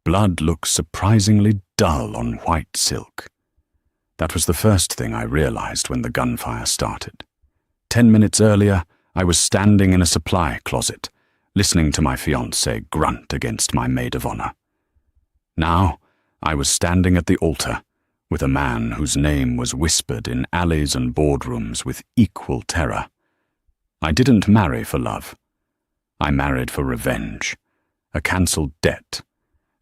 Blood looked surprisingly dull on white silk. That was the first thing I realized when the gunfire started. 10 minutes earlier, I was standing in a supply closet, listening to my fiancée grunt against my maid of honor. Now, I was standing at the altar, with a man whose name was whispered in alleys and boardrooms with equal terror. I didn't marry for love. I married for revenge, a cancelled debt,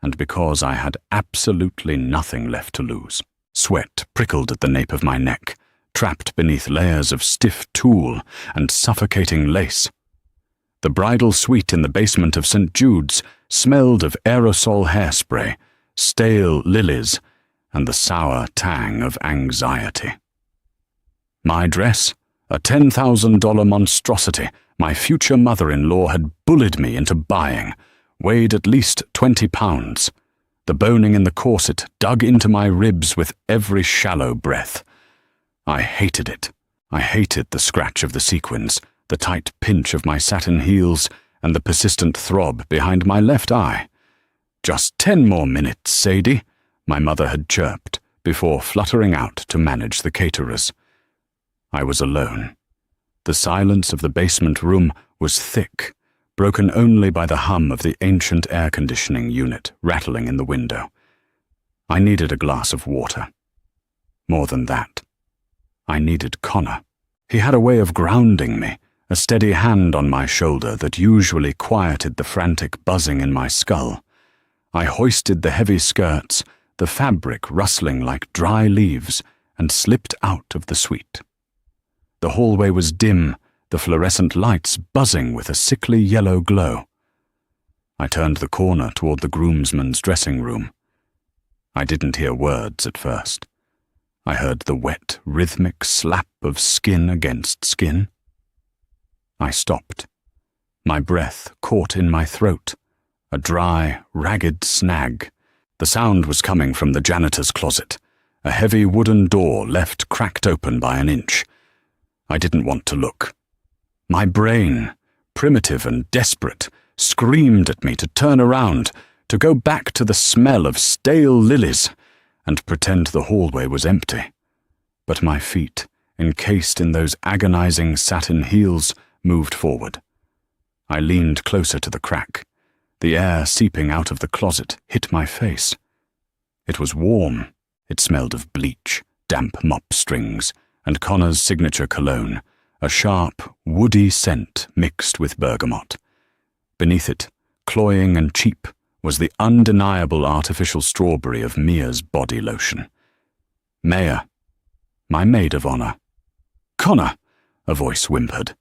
and because I had absolutely nothing left to lose. Sweat prickled at the nape of my neck, trapped beneath layers of stiff tulle and suffocating lace. The bridal suite in the basement of St. Jude's smelled of aerosol hairspray, stale lilies, and the sour tang of anxiety. My dress, a $10,000 monstrosity my future mother-in-law had bullied me into buying, weighed at least 20 pounds. The boning in the corset dug into my ribs with every shallow breath. I hated it. I hated the scratch of the sequins, the tight pinch of my satin heels, and the persistent throb behind my left eye. "Just 10 more minutes, Sadie," my mother had chirped, before fluttering out to manage the caterers. I was alone. The silence of the basement room was thick, broken only by the hum of the ancient air conditioning unit rattling in the window. I needed a glass of water. More than that, I needed Connor. He had a way of grounding me, a steady hand on my shoulder that usually quieted the frantic buzzing in my skull. I hoisted the heavy skirts, the fabric rustling like dry leaves, and slipped out of the suite. The hallway was dim, the fluorescent lights buzzing with a sickly yellow glow. I turned the corner toward the groomsman's dressing room. I didn't hear words at first. I heard the wet, rhythmic slap of skin against skin. I stopped. My breath caught in my throat, a dry, ragged snag. The sound was coming from the janitor's closet, a heavy wooden door left cracked open by an inch. I didn't want to look. My brain, primitive and desperate, screamed at me to turn around, to go back to the smell of stale lilies, and pretend the hallway was empty. But my feet, encased in those agonizing satin heels, moved forward. I leaned closer to the crack. The air seeping out of the closet hit my face. It was warm. It smelled of bleach, damp mop strings, and Connor's signature cologne, a sharp, woody scent mixed with bergamot. Beneath it, cloying and cheap, was the undeniable artificial strawberry of Mia's body lotion. Maya, my maid of honor. "Connor," a voice whimpered.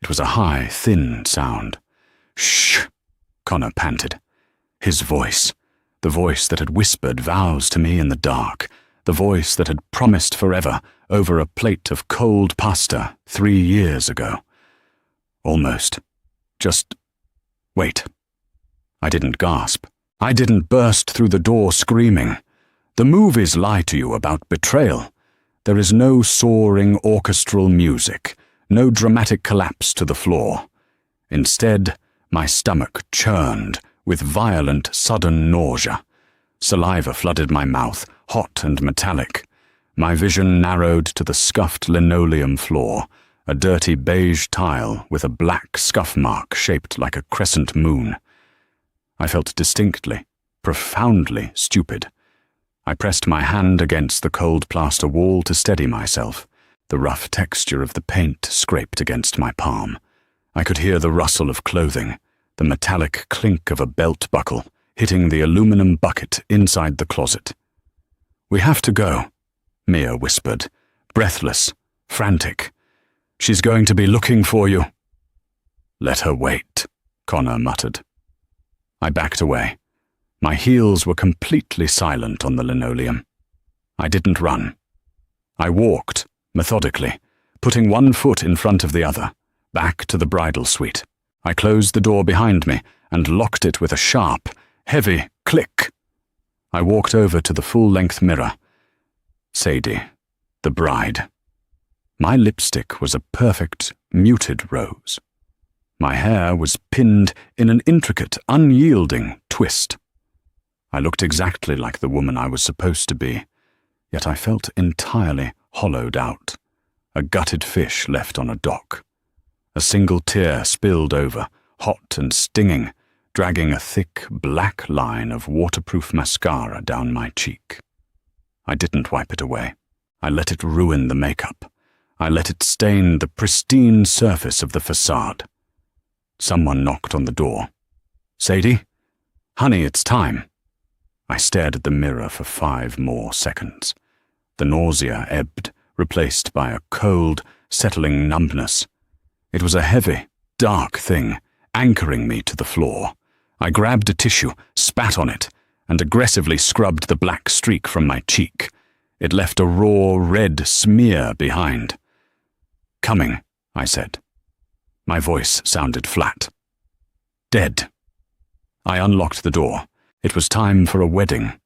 It was a high, thin sound. "Shh," Connor panted. His voice, the voice that had whispered vows to me in the dark, the voice that had promised forever over a plate of cold pasta 3 years ago. Almost. Just wait. I didn't gasp. I didn't burst through the door screaming. The movies lie to you about betrayal. There is no soaring orchestral music, no dramatic collapse to the floor. Instead, my stomach churned with violent, sudden nausea. Saliva flooded my mouth, hot and metallic. My vision narrowed to the scuffed linoleum floor, a dirty beige tile with a black scuff mark shaped like a crescent moon. I felt distinctly, profoundly stupid. I pressed my hand against the cold plaster wall to steady myself. The rough texture of the paint scraped against my palm. I could hear the rustle of clothing, the metallic clink of a belt buckle hitting the aluminum bucket inside the closet. "We have to go," Mia whispered, breathless, frantic. "She's going to be looking for you." "Let her wait," Connor muttered. I backed away. My heels were completely silent on the linoleum. I didn't run. I walked, methodically, putting one foot in front of the other, back to the bridal suite. I closed the door behind me and locked it with a sharp, heavy click. I walked over to the full-length mirror. Sadie, the bride. My lipstick was a perfect, muted rose. My hair was pinned in an intricate, unyielding twist. I looked exactly like the woman I was supposed to be, yet I felt entirely hollowed out, a gutted fish left on a dock. A single tear spilled over, hot and stinging, dragging a thick, black line of waterproof mascara down my cheek. I didn't wipe it away. I let it ruin the makeup. I let it stain the pristine surface of the facade. Someone knocked on the door. "Sadie? Honey, it's time." I stared at the mirror for 5 more seconds. The nausea ebbed, replaced by a cold, settling numbness. It was a heavy, dark thing, anchoring me to the floor. I grabbed a tissue, spat on it, and aggressively scrubbed the black streak from my cheek. It left a raw, red smear behind. "Coming," I said. My voice sounded flat. "Dead." I unlocked the door. It was time for a wedding.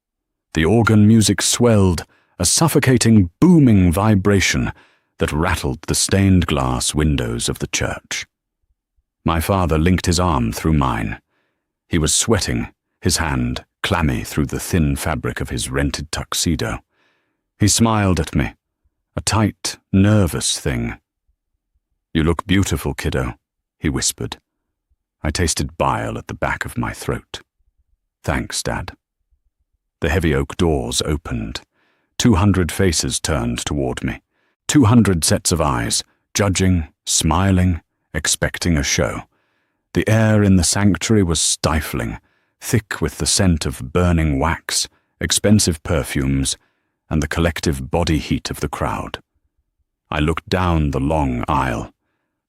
The organ music swelled, a suffocating, booming vibration that rattled the stained glass windows of the church. My father linked his arm through mine. He was sweating, his hand clammy through the thin fabric of his rented tuxedo. He smiled at me, a tight, nervous thing. "You look beautiful, kiddo," he whispered. I tasted bile at the back of my throat. "Thanks, Dad." The heavy oak doors opened. 200 faces turned toward me. 200 sets of eyes, judging, smiling, expecting a show. The air in the sanctuary was stifling, thick with the scent of burning wax, expensive perfumes, and the collective body heat of the crowd. I looked down the long aisle.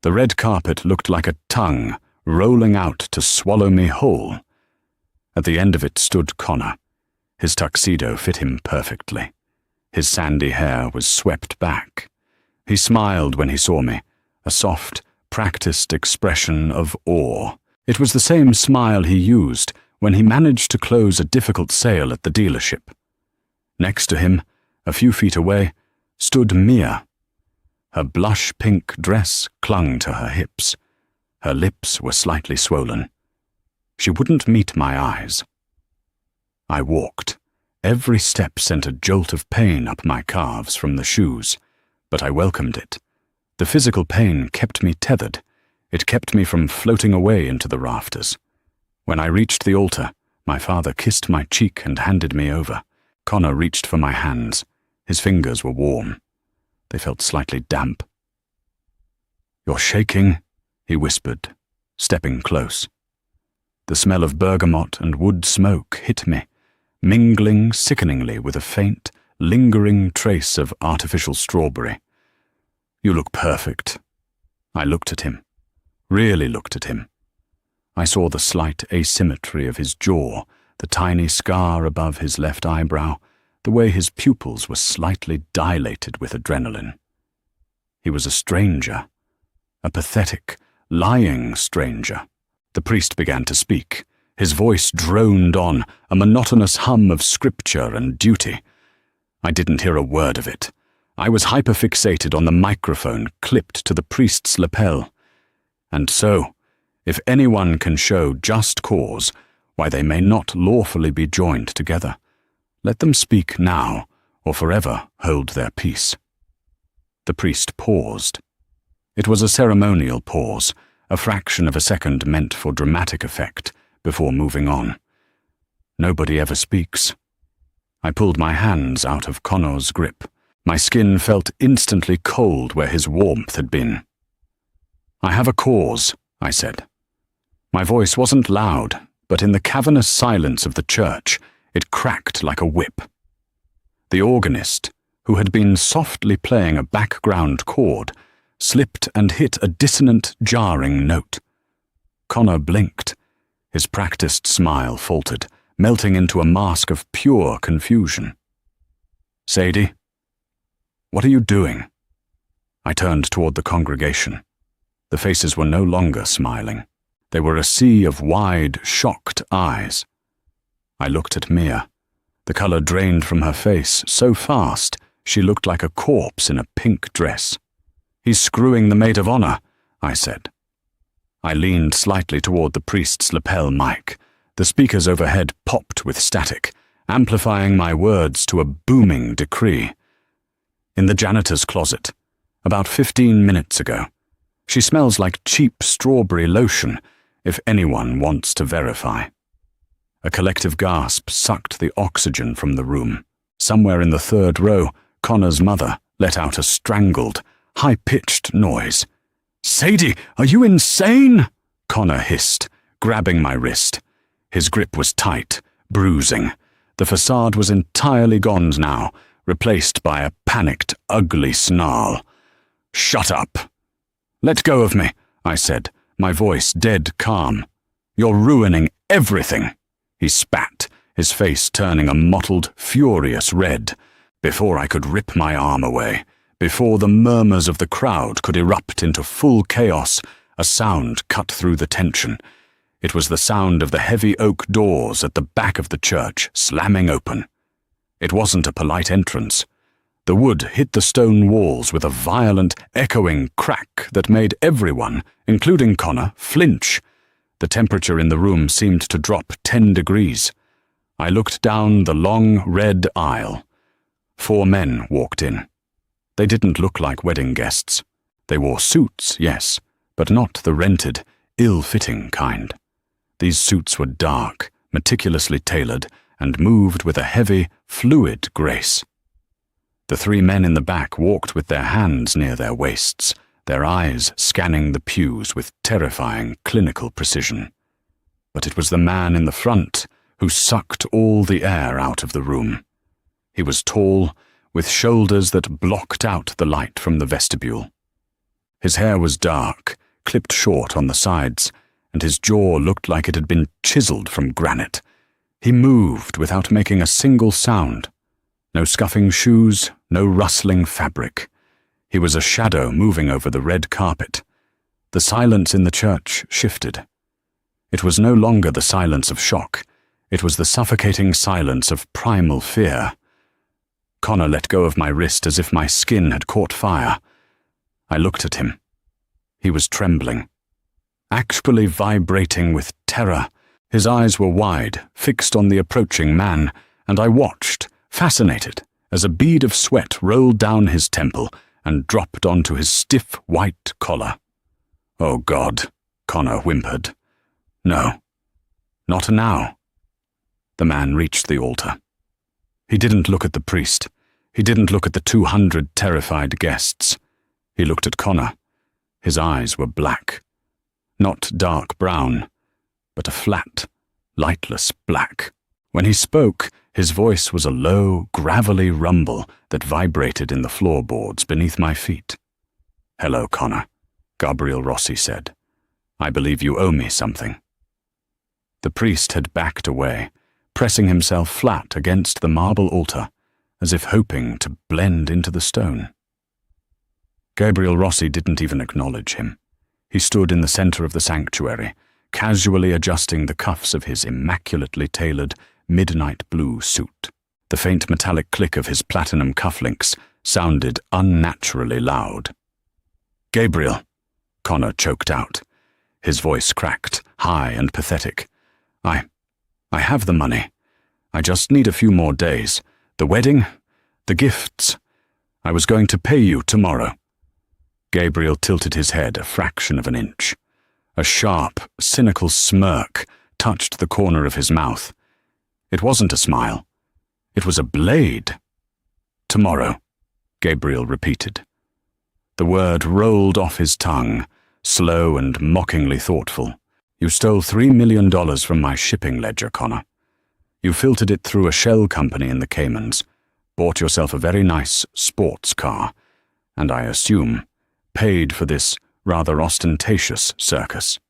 The red carpet looked like a tongue rolling out to swallow me whole. At the end of it stood Connor. His tuxedo fit him perfectly. His sandy hair was swept back. He smiled when he saw me, a soft, practiced expression of awe. It was the same smile he used when he managed to close a difficult sale at the dealership. Next to him, a few feet away, stood Mia. Her blush-pink dress clung to her hips. Her lips were slightly swollen. She wouldn't meet my eyes. I walked. Every step sent a jolt of pain up my calves from the shoes, but I welcomed it. The physical pain kept me tethered. It kept me from floating away into the rafters. When I reached the altar, my father kissed my cheek and handed me over. Connor reached for my hands. His fingers were warm. They felt slightly damp. "You're shaking," he whispered, stepping close. The smell of bergamot and wood smoke hit me, mingling sickeningly with a faint, lingering trace of artificial strawberry. "You look perfect." I looked at him, really looked at him. I saw the slight asymmetry of his jaw, the tiny scar above his left eyebrow, the way his pupils were slightly dilated with adrenaline. He was a stranger, a pathetic, lying stranger. The priest began to speak. His voice droned on, a monotonous hum of scripture and duty. I didn't hear a word of it. I was hyperfixated on the microphone clipped to the priest's lapel. And so, if anyone can show just cause why they may not lawfully be joined together, let them speak now, or forever hold their peace. The priest paused. It was a ceremonial pause, a fraction of a second meant for dramatic effect, before moving on. Nobody ever speaks. I pulled my hands out of Connor's grip. My skin felt instantly cold where his warmth had been. "I have a cause," I said. My voice wasn't loud, but in the cavernous silence of the church, it cracked like a whip. The organist, who had been softly playing a background chord, slipped and hit a dissonant, jarring note. Connor blinked. His practiced smile faltered, melting into a mask of pure confusion. "Sadie, what are you doing?" I turned toward the congregation. The faces were no longer smiling. They were a sea of wide, shocked eyes. I looked at Mia. The color drained from her face so fast she looked like a corpse in a pink dress. "He's screwing the maid of honor," I said. I leaned slightly toward the priest's lapel mic. The speakers overhead popped with static, amplifying my words to a booming decree. In the janitor's closet, about 15 minutes ago. She smells like cheap strawberry lotion, if anyone wants to verify. A collective gasp sucked the oxygen from the room. Somewhere in the third row, Connor's mother let out a strangled, high-pitched noise. "Sadie, are you insane?" Connor hissed, grabbing my wrist. His grip was tight, bruising. The facade was entirely gone now, replaced by a panicked, ugly snarl. "Shut up." "Let go of me," I said, my voice dead calm. "You're ruining everything." He spat, his face turning a mottled, furious red. Before I could rip my arm away, before the murmurs of the crowd could erupt into full chaos, a sound cut through the tension. It was the sound of the heavy oak doors at the back of the church slamming open. It wasn't a polite entrance. The wood hit the stone walls with a violent, echoing crack that made everyone, including Connor, flinch. The temperature in the room seemed to drop 10 degrees. I looked down the long, red aisle. 4 men walked in. They didn't look like wedding guests. They wore suits, yes, but not the rented, ill-fitting kind. These suits were dark, meticulously tailored, and moved with a heavy, fluid grace. The 3 men in the back walked with their hands near their waists, their eyes scanning the pews with terrifying clinical precision. But it was the man in the front who sucked all the air out of the room. He was tall, with shoulders that blocked out the light from the vestibule. His hair was dark, clipped short on the sides, and his jaw looked like it had been chiseled from granite. He moved without making a single sound. No scuffing shoes, no rustling fabric. He was a shadow moving over the red carpet. The silence in the church shifted. It was no longer the silence of shock. It was the suffocating silence of primal fear. Connor let go of my wrist as if my skin had caught fire. I looked at him. He was trembling, actually vibrating with terror. His eyes were wide, fixed on the approaching man, and I watched, fascinated, as a bead of sweat rolled down his temple and dropped onto his stiff white collar. "Oh God," Connor whimpered. "No, not now." The man reached the altar. He didn't look at the priest. He didn't look at the 200 terrified guests. He looked at Connor. His eyes were black. Not dark brown, but a flat, lightless black. When he spoke, his voice was a low, gravelly rumble that vibrated in the floorboards beneath my feet. "Hello, Connor," Gabriel Rossi said. "I believe you owe me something." The priest had backed away, pressing himself flat against the marble altar, as if hoping to blend into the stone. Gabriel Rossi didn't even acknowledge him. He stood in the center of the sanctuary, casually adjusting the cuffs of his immaculately tailored midnight blue suit. The faint metallic click of his platinum cufflinks sounded unnaturally loud. "Gabriel," Connor choked out. His voice cracked, high and pathetic. I have the money. I just need a few more days. The wedding, the gifts. I was going to pay you tomorrow." Gabriel tilted his head a fraction of an inch. A sharp, cynical smirk touched the corner of his mouth. It wasn't a smile. It was a blade. "Tomorrow," Gabriel repeated. The word rolled off his tongue, slow and mockingly thoughtful. "You stole $3 million from my shipping ledger, Connor. You filtered it through a shell company in the Caymans, bought yourself a very nice sports car, and I assume paid for this rather ostentatious circus."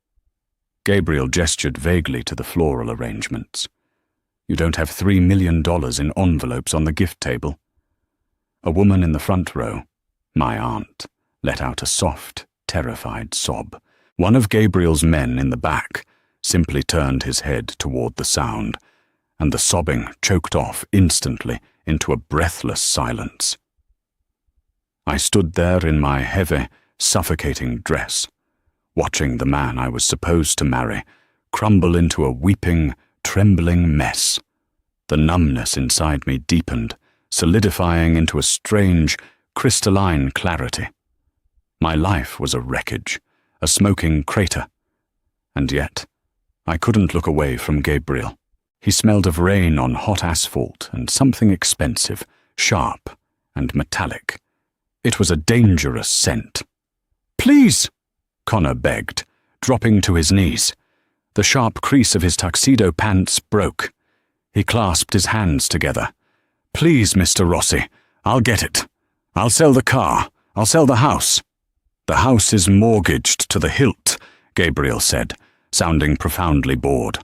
Gabriel gestured vaguely to the floral arrangements. "You don't have $3 million in envelopes on the gift table." A woman in the front row, my aunt, let out a soft, terrified sob. One of Gabriel's men in the back simply turned his head toward the sound, and the sobbing choked off instantly into a breathless silence. I stood there in my heavy, suffocating dress, watching the man I was supposed to marry crumble into a weeping, trembling mess. The numbness inside me deepened, solidifying into a strange, crystalline clarity. My life was a wreckage, a smoking crater. And yet, I couldn't look away from Gabriel. He smelled of rain on hot asphalt and something expensive, sharp and metallic. It was a dangerous scent. "Please!" Connor begged, dropping to his knees. The sharp crease of his tuxedo pants broke. He clasped his hands together. "Please, Mr. Rossi, I'll get it. I'll sell the car. I'll sell the house." "The house is mortgaged to the hilt," Gabriel said, sounding profoundly bored.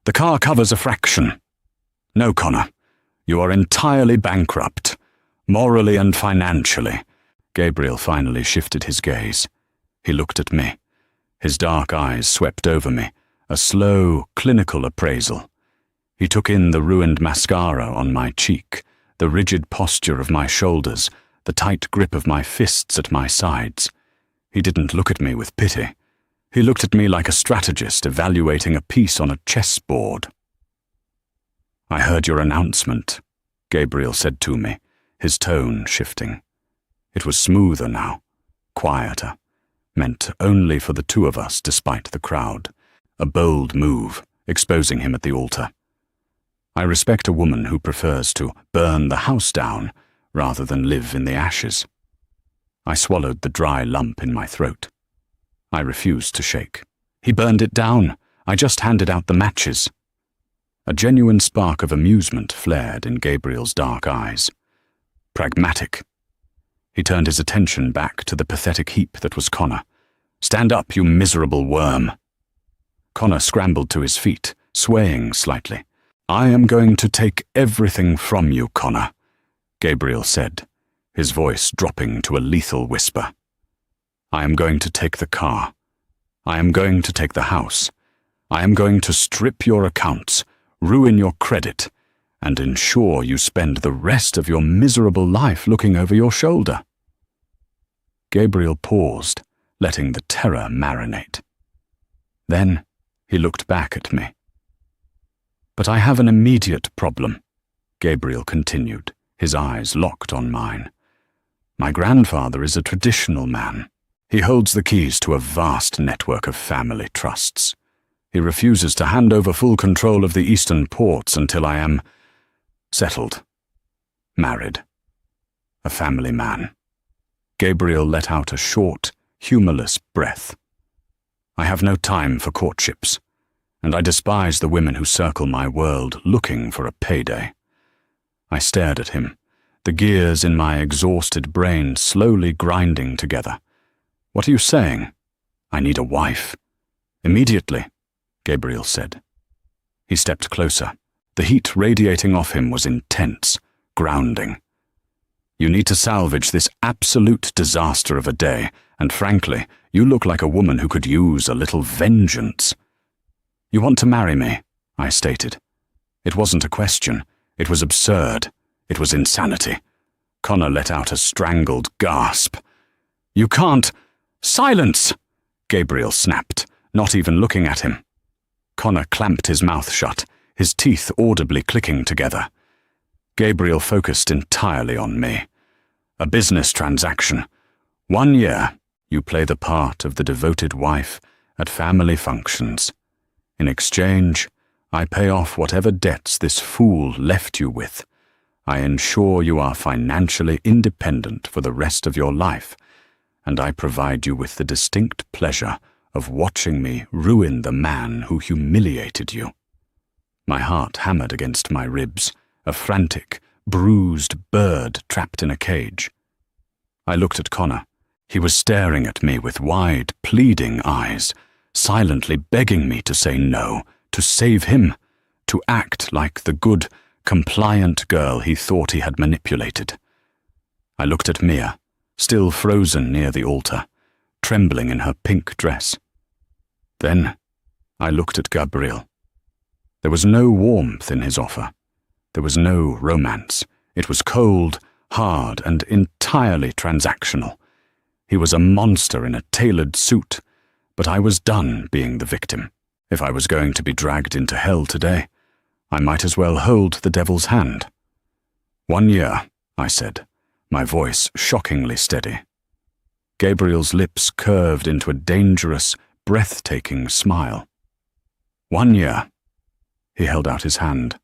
"The car covers a fraction." "No, Connor. You are entirely bankrupt, morally and financially." Gabriel finally shifted his gaze. He looked at me. His dark eyes swept over me, a slow, clinical appraisal. He took in the ruined mascara on my cheek, the rigid posture of my shoulders, the tight grip of my fists at my sides. He didn't look at me with pity. He looked at me like a strategist evaluating a piece on a chessboard. "I heard your announcement," Gabriel said to me, his tone shifting. It was smoother now, quieter, meant only for the two of us despite the crowd. A bold move, exposing him at the altar. I respect a woman who prefers to burn the house down rather than live in the ashes. I swallowed the dry lump in my throat. I refused to shake. "He burned it down. I just handed out the matches." A genuine spark of amusement flared in Gabriel's dark eyes. "Pragmatic." He turned his attention back to the pathetic heap that was Connor. "Stand up, you miserable worm." Connor scrambled to his feet, swaying slightly. "I am going to take everything from you, Connor," Gabriel said, his voice dropping to a lethal whisper. "I am going to take the car. I am going to take the house. I am going to strip your accounts, ruin your credit, and ensure you spend the rest of your miserable life looking over your shoulder." Gabriel paused, letting the terror marinate. Then he looked back at me. "But I have an immediate problem," Gabriel continued, his eyes locked on mine. "My grandfather is a traditional man. He holds the keys to a vast network of family trusts. He refuses to hand over full control of the eastern ports until I am settled, married, a family man." Gabriel let out a short, humorless breath. "I have no time for courtships, and I despise the women who circle my world looking for a payday." I stared at him, the gears in my exhausted brain slowly grinding together. "What are you saying?" "I need a wife." "Immediately," Gabriel said. He stepped closer. The heat radiating off him was intense, grounding. "You need to salvage this absolute disaster of a day, and frankly, you look like a woman who could use a little vengeance." "You want to marry me," I stated. It wasn't a question. It was absurd. It was insanity. Connor let out a strangled gasp. "You can't—" "Silence!" Gabriel snapped, not even looking at him. Connor clamped his mouth shut, his teeth audibly clicking together. Gabriel focused entirely on me. "A business transaction. 1 year, you play the part of the devoted wife at family functions. In exchange, I pay off whatever debts this fool left you with. I ensure you are financially independent for the rest of your life, and I provide you with the distinct pleasure of watching me ruin the man who humiliated you." My heart hammered against my ribs, a frantic, bruised bird trapped in a cage. I looked at Connor. He was staring at me with wide, pleading eyes, silently begging me to say no, to save him, to act like the good, compliant girl he thought he had manipulated. I looked at Mia, still frozen near the altar, trembling in her pink dress. Then I looked at Gabriel. There was no warmth in his offer. There was no romance. It was cold, hard, and entirely transactional. He was a monster in a tailored suit, but I was done being the victim. If I was going to be dragged into hell today, I might as well hold the devil's hand. 1 year, I said, my voice shockingly steady. Gabriel's lips curved into a dangerous, breathtaking smile. 1 year. He held out his hand.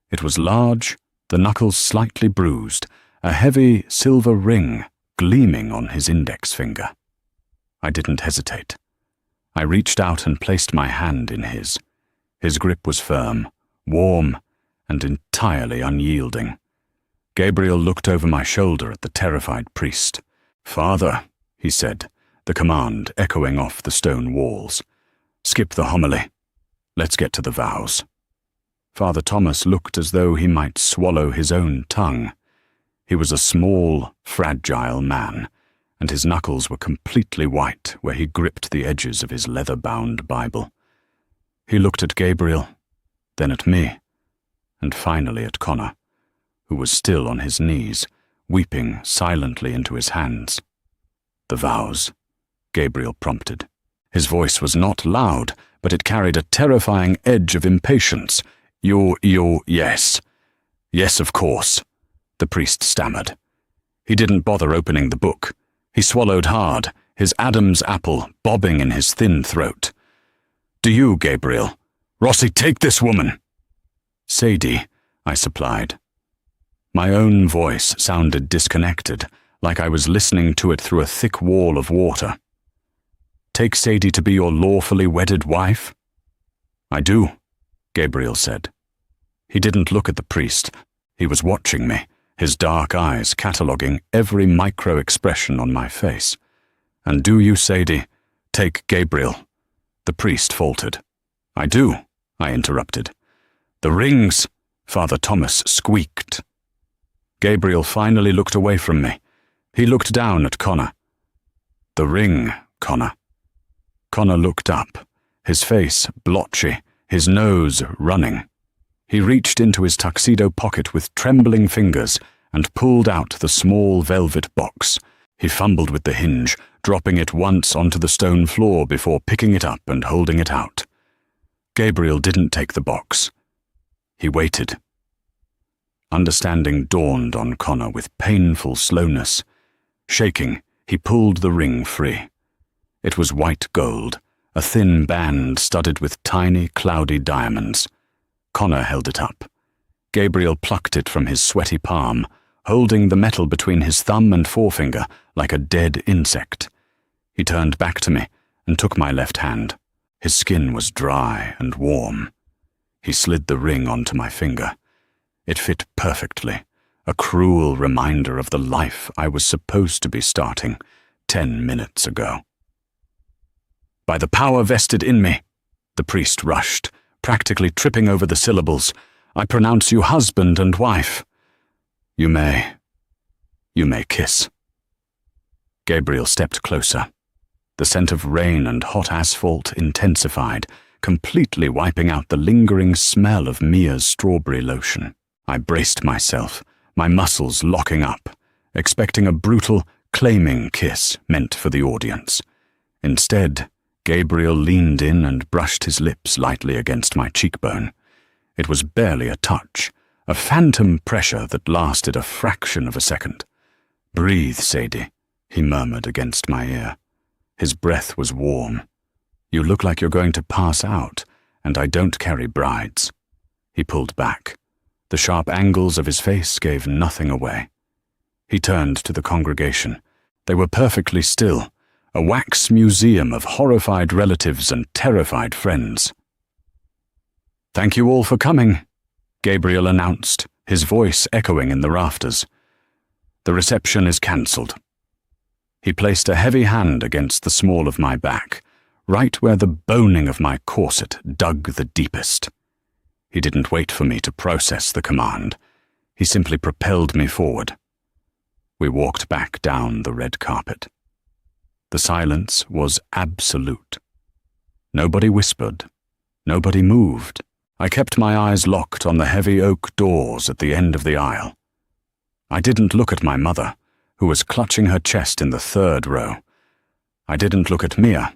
It was large, the knuckles slightly bruised, a heavy silver ring gleaming on his index finger. I didn't hesitate. I reached out and placed my hand in his. His grip was firm, warm, and entirely unyielding. Gabriel looked over my shoulder at the terrified priest. "Father," he said, the command echoing off the stone walls. "Skip the homily. Let's get to the vows." Father Thomas looked as though he might swallow his own tongue. He was a small, fragile man, and his knuckles were completely white where he gripped the edges of his leather-bound Bible. He looked at Gabriel, then at me, and finally at Connor, who was still on his knees, weeping silently into his hands. "The vows," Gabriel prompted. His voice was not loud, but it carried a terrifying edge of impatience. Yes. Yes, of course," the priest stammered. He didn't bother opening the book. He swallowed hard, his Adam's apple bobbing in his thin throat. "Do you, Gabriel? Rossi, take this woman!" "Sadie," I supplied. My own voice sounded disconnected, like I was listening to it through a thick wall of water. "Take Sadie to be your lawfully wedded wife?" "I do," Gabriel said. He didn't look at the priest. He was watching me, his dark eyes cataloguing every micro-expression on my face. "And do you, Sadie, take Gabriel?" The priest faltered. "I do," I interrupted. "The rings," Father Thomas squeaked. Gabriel finally looked away from me. He looked down at Connor. "The ring, Connor." Connor looked up, his face blotchy, his nose running. He reached into his tuxedo pocket with trembling fingers and pulled out the small velvet box. He fumbled with the hinge, dropping it once onto the stone floor before picking it up and holding it out. Gabriel didn't take the box. He waited. Understanding dawned on Connor with painful slowness. Shaking, he pulled the ring free. It was white gold, a thin band studded with tiny, cloudy diamonds. Connor held it up. Gabriel plucked it from his sweaty palm, holding the metal between his thumb and forefinger like a dead insect. He turned back to me and took my left hand. His skin was dry and warm. He slid the ring onto my finger. It fit perfectly, a cruel reminder of the life I was supposed to be starting 10 minutes ago. "By the power vested in me," the priest rushed, practically tripping over the syllables, "I pronounce you husband and wife. You may kiss." Gabriel stepped closer. The scent of rain and hot asphalt intensified, completely wiping out the lingering smell of Mia's strawberry lotion. I braced myself, my muscles locking up, expecting a brutal, claiming kiss meant for the audience. Instead, Gabriel leaned in and brushed his lips lightly against my cheekbone. It was barely a touch, a phantom pressure that lasted a fraction of a second. "Breathe, Sadie," he murmured against my ear. His breath was warm. "You look like you're going to pass out, and I don't carry brides." He pulled back. The sharp angles of his face gave nothing away. He turned to the congregation. They were perfectly still, a wax museum of horrified relatives and terrified friends. "Thank you all for coming," Gabriel announced, his voice echoing in the rafters. "The reception is cancelled." He placed a heavy hand against the small of my back, right where the boning of my corset dug the deepest. He didn't wait for me to process the command. He simply propelled me forward. We walked back down the red carpet. The silence was absolute. Nobody whispered. Nobody moved. I kept my eyes locked on the heavy oak doors at the end of the aisle. I didn't look at my mother, who was clutching her chest in the third row. I didn't look at Mia.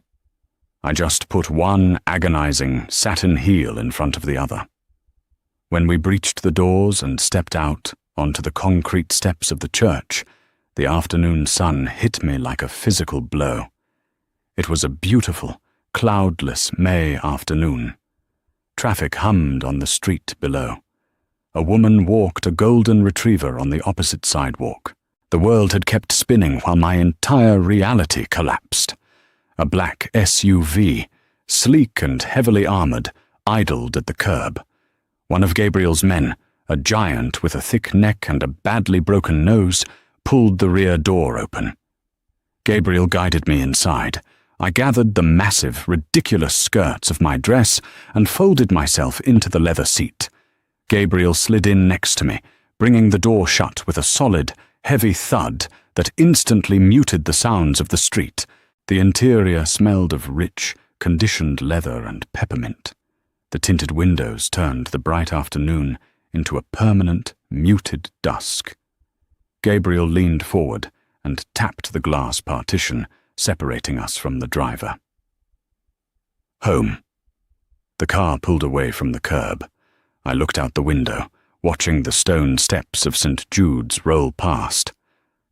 I just put one agonizing satin heel in front of the other. When we breached the doors and stepped out onto the concrete steps of the church, the afternoon sun hit me like a physical blow. It was a beautiful, cloudless May afternoon. Traffic hummed on the street below. A woman walked a golden retriever on the opposite sidewalk. The world had kept spinning while my entire reality collapsed. A black SUV, sleek and heavily armored, idled at the curb. One of Gabriel's men, a giant with a thick neck and a badly broken nose, pulled the rear door open. Gabriel guided me inside. I gathered the massive, ridiculous skirts of my dress and folded myself into the leather seat. Gabriel slid in next to me, bringing the door shut with a solid, heavy thud that instantly muted the sounds of the street. The interior smelled of rich, conditioned leather and peppermint. The tinted windows turned the bright afternoon into a permanent, muted dusk. Gabriel leaned forward and tapped the glass partition, separating us from the driver. Home. The car pulled away from the curb. I looked out the window, watching the stone steps of St. Jude's roll past.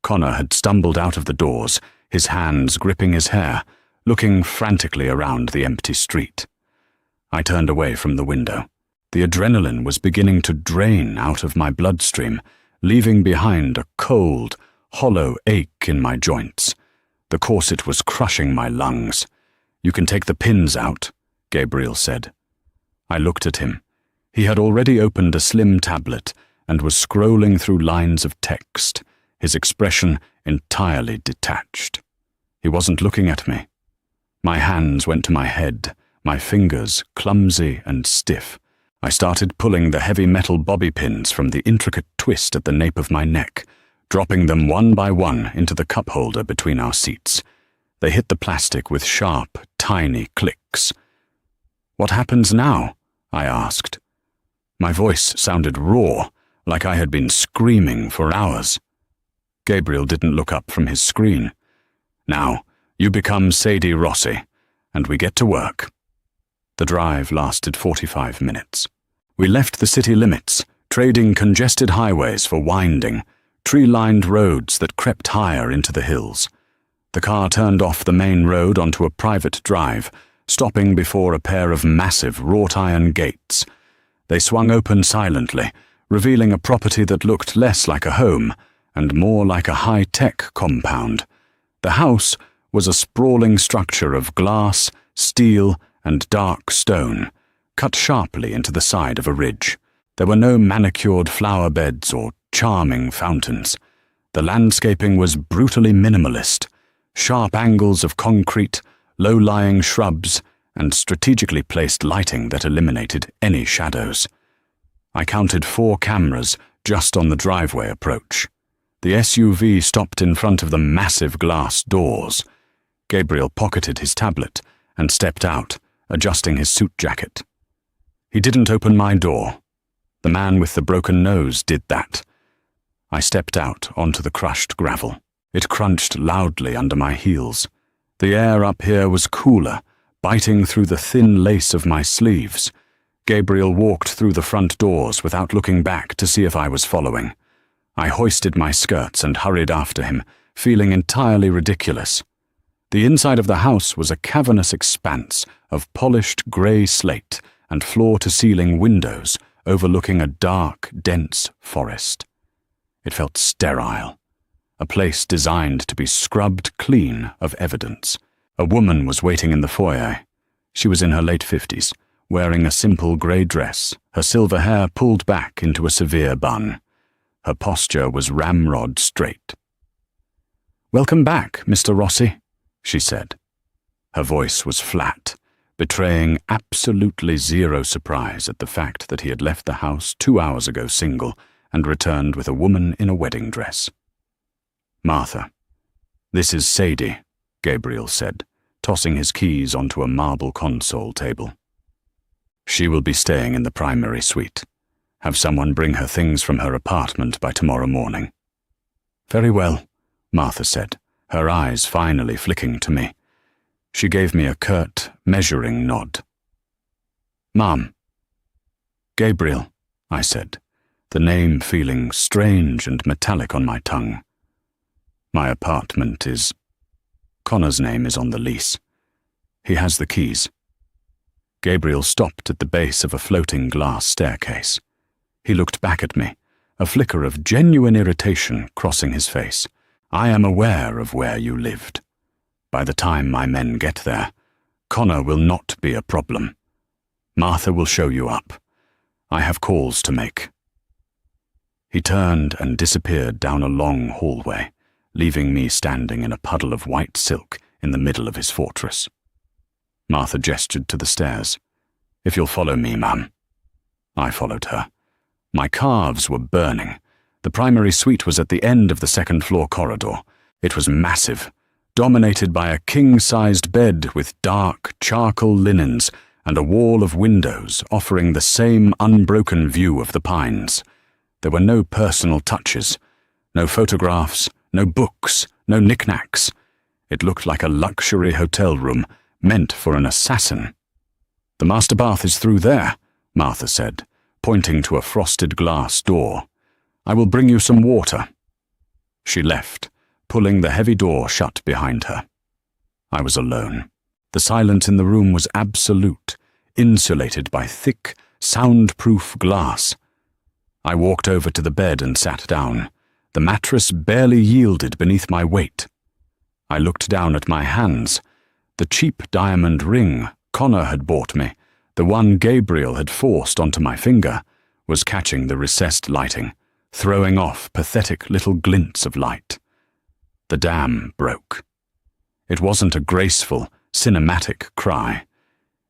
Connor had stumbled out of the doors, his hands gripping his hair, looking frantically around the empty street. I turned away from the window. The adrenaline was beginning to drain out of my bloodstream, leaving behind a cold, hollow ache in my joints. The corset was crushing my lungs. "You can take the pins out," Gabriel said. I looked at him. He had already opened a slim tablet and was scrolling through lines of text, his expression entirely detached. He wasn't looking at me. My hands went to my head, my fingers clumsy and stiff. I started pulling the heavy metal bobby pins from the intricate twist at the nape of my neck, dropping them one by one into the cup holder between our seats. They hit the plastic with sharp, tiny clicks. "What happens now?" I asked. My voice sounded raw, like I had been screaming for hours. Gabriel didn't look up from his screen. "Now, you become Sadie Rossi, and we get to work." The drive lasted 45 minutes. We left the city limits, trading congested highways for winding, tree-lined roads that crept higher into the hills. The car turned off the main road onto a private drive, stopping before a pair of massive wrought-iron gates. They swung open silently, revealing a property that looked less like a home and more like a high-tech compound. The house was a sprawling structure of glass, steel, and dark stone, cut sharply into the side of a ridge. There were no manicured flower beds or charming fountains. The landscaping was brutally minimalist, sharp angles of concrete, low-lying shrubs, and strategically placed lighting that eliminated any shadows. I counted 4 cameras just on the driveway approach. The SUV stopped in front of the massive glass doors. Gabriel pocketed his tablet and stepped out, adjusting his suit jacket. He didn't open my door. The man with the broken nose did that. I stepped out onto the crushed gravel. It crunched loudly under my heels. The air up here was cooler, biting through the thin lace of my sleeves. Gabriel walked through the front doors without looking back to see if I was following. I hoisted my skirts and hurried after him, feeling entirely ridiculous. The inside of the house was a cavernous expanse of polished grey slate and floor-to-ceiling windows overlooking a dark, dense forest. It felt sterile, a place designed to be scrubbed clean of evidence. A woman was waiting in the foyer. She was in her late 50s, wearing a simple grey dress, her silver hair pulled back into a severe bun. Her posture was ramrod straight. "Welcome back, Mr. Rossi," she said. Her voice was flat, betraying absolutely zero surprise at the fact that he had left the house 2 hours ago single and returned with a woman in a wedding dress. "Martha, this is Sadie," Gabriel said, tossing his keys onto a marble console table. "She will be staying in the primary suite. Have someone bring her things from her apartment by tomorrow morning." "Very well," Martha said, her eyes finally flicking to me. She gave me a curt, measuring nod. "Mom." "Gabriel," I said, the name feeling strange and metallic on my tongue. "My apartment is... Connor's name is on the lease. He has the keys." Gabriel stopped at the base of a floating glass staircase. He looked back at me, a flicker of genuine irritation crossing his face. "I am aware of where you lived. By the time my men get there, Connor will not be a problem. Martha will show you up. I have calls to make." He turned and disappeared down a long hallway, leaving me standing in a puddle of white silk in the middle of his fortress. Martha gestured to the stairs. "If you'll follow me, ma'am." I followed her. My calves were burning. The primary suite was at the end of the second-floor corridor. It was massive, dominated by a king-sized bed with dark, charcoal linens and a wall of windows offering the same unbroken view of the pines. There were no personal touches, no photographs, no books, no knickknacks. It looked like a luxury hotel room meant for an assassin. "The master bath is through there," Martha said, pointing to a frosted glass door. "I will bring you some water." She left, pulling the heavy door shut behind her. I was alone. The silence in the room was absolute, insulated by thick, soundproof glass. I walked over to the bed and sat down. The mattress barely yielded beneath my weight. I looked down at my hands. The cheap diamond ring Connor had bought me, the one Gabriel had forced onto my finger, was catching the recessed lighting, throwing off pathetic little glints of light. The dam broke. It wasn't a graceful, cinematic cry.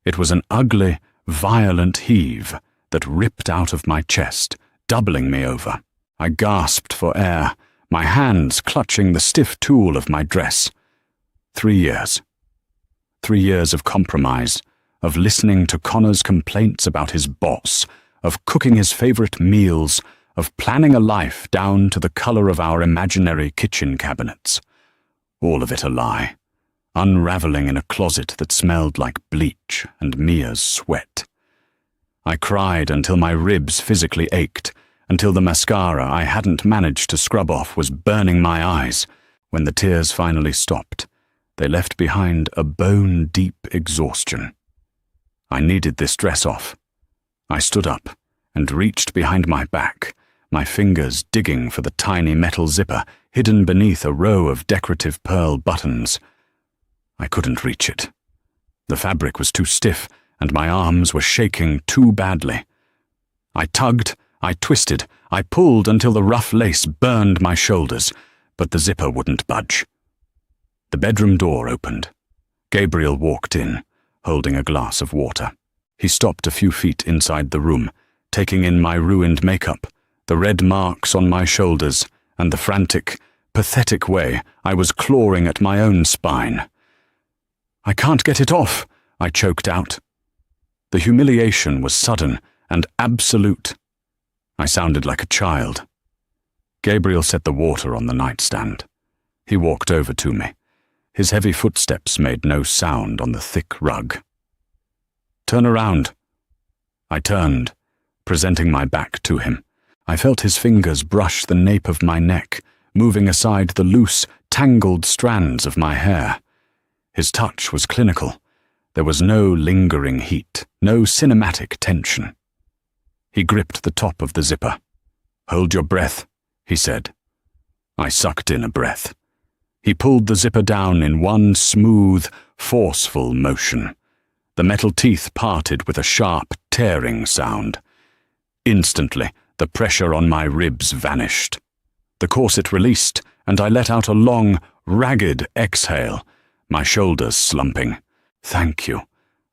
It was an ugly, violent heave that ripped out of my chest, doubling me over. I gasped for air, my hands clutching the stiff tool of my dress. 3 years. 3 years of compromise, of listening to Connor's complaints about his boss, of cooking his favorite meals, of planning a life down to the color of our imaginary kitchen cabinets. All of it a lie, unraveling in a closet that smelled like bleach and Mia's sweat. I cried until my ribs physically ached, until the mascara I hadn't managed to scrub off was burning my eyes. When the tears finally stopped, they left behind a bone-deep exhaustion. I needed this dress off. I stood up and reached behind my back, my fingers digging for the tiny metal zipper hidden beneath a row of decorative pearl buttons. I couldn't reach it. The fabric was too stiff, and my arms were shaking too badly. I tugged, I twisted, I pulled until the rough lace burned my shoulders, but the zipper wouldn't budge. The bedroom door opened. Gabriel walked in, holding a glass of water. He stopped a few feet inside the room, taking in my ruined makeup, the red marks on my shoulders, and the frantic, pathetic way I was clawing at my own spine. "I can't get it off," I choked out. The humiliation was sudden and absolute. I sounded like a child. Gabriel set the water on the nightstand. He walked over to me. His heavy footsteps made no sound on the thick rug. "Turn around." I turned, presenting my back to him. I felt his fingers brush the nape of my neck, moving aside the loose, tangled strands of my hair. His touch was clinical. There was no lingering heat, no cinematic tension. He gripped the top of the zipper. "Hold your breath," he said. I sucked in a breath. He pulled the zipper down in one smooth, forceful motion. The metal teeth parted with a sharp, tearing sound. Instantly, the pressure on my ribs vanished. The corset released, and I let out a long, ragged exhale, my shoulders slumping. "Thank you,"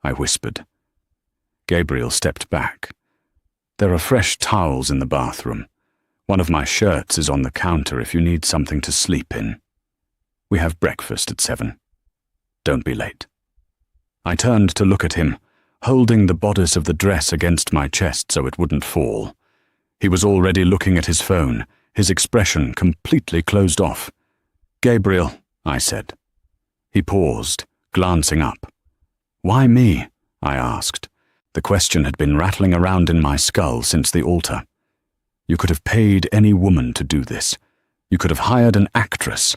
I whispered. Gabriel stepped back. "There are fresh towels in the bathroom. One of my shirts is on the counter if you need something to sleep in. We have breakfast at 7. Don't be late." I turned to look at him, holding the bodice of the dress against my chest so it wouldn't fall. He was already looking at his phone, his expression completely closed off. "Gabriel," I said. He paused, glancing up. "Why me?" I asked. The question had been rattling around in my skull since the altar. You could have paid any woman to do this. You could have hired an actress.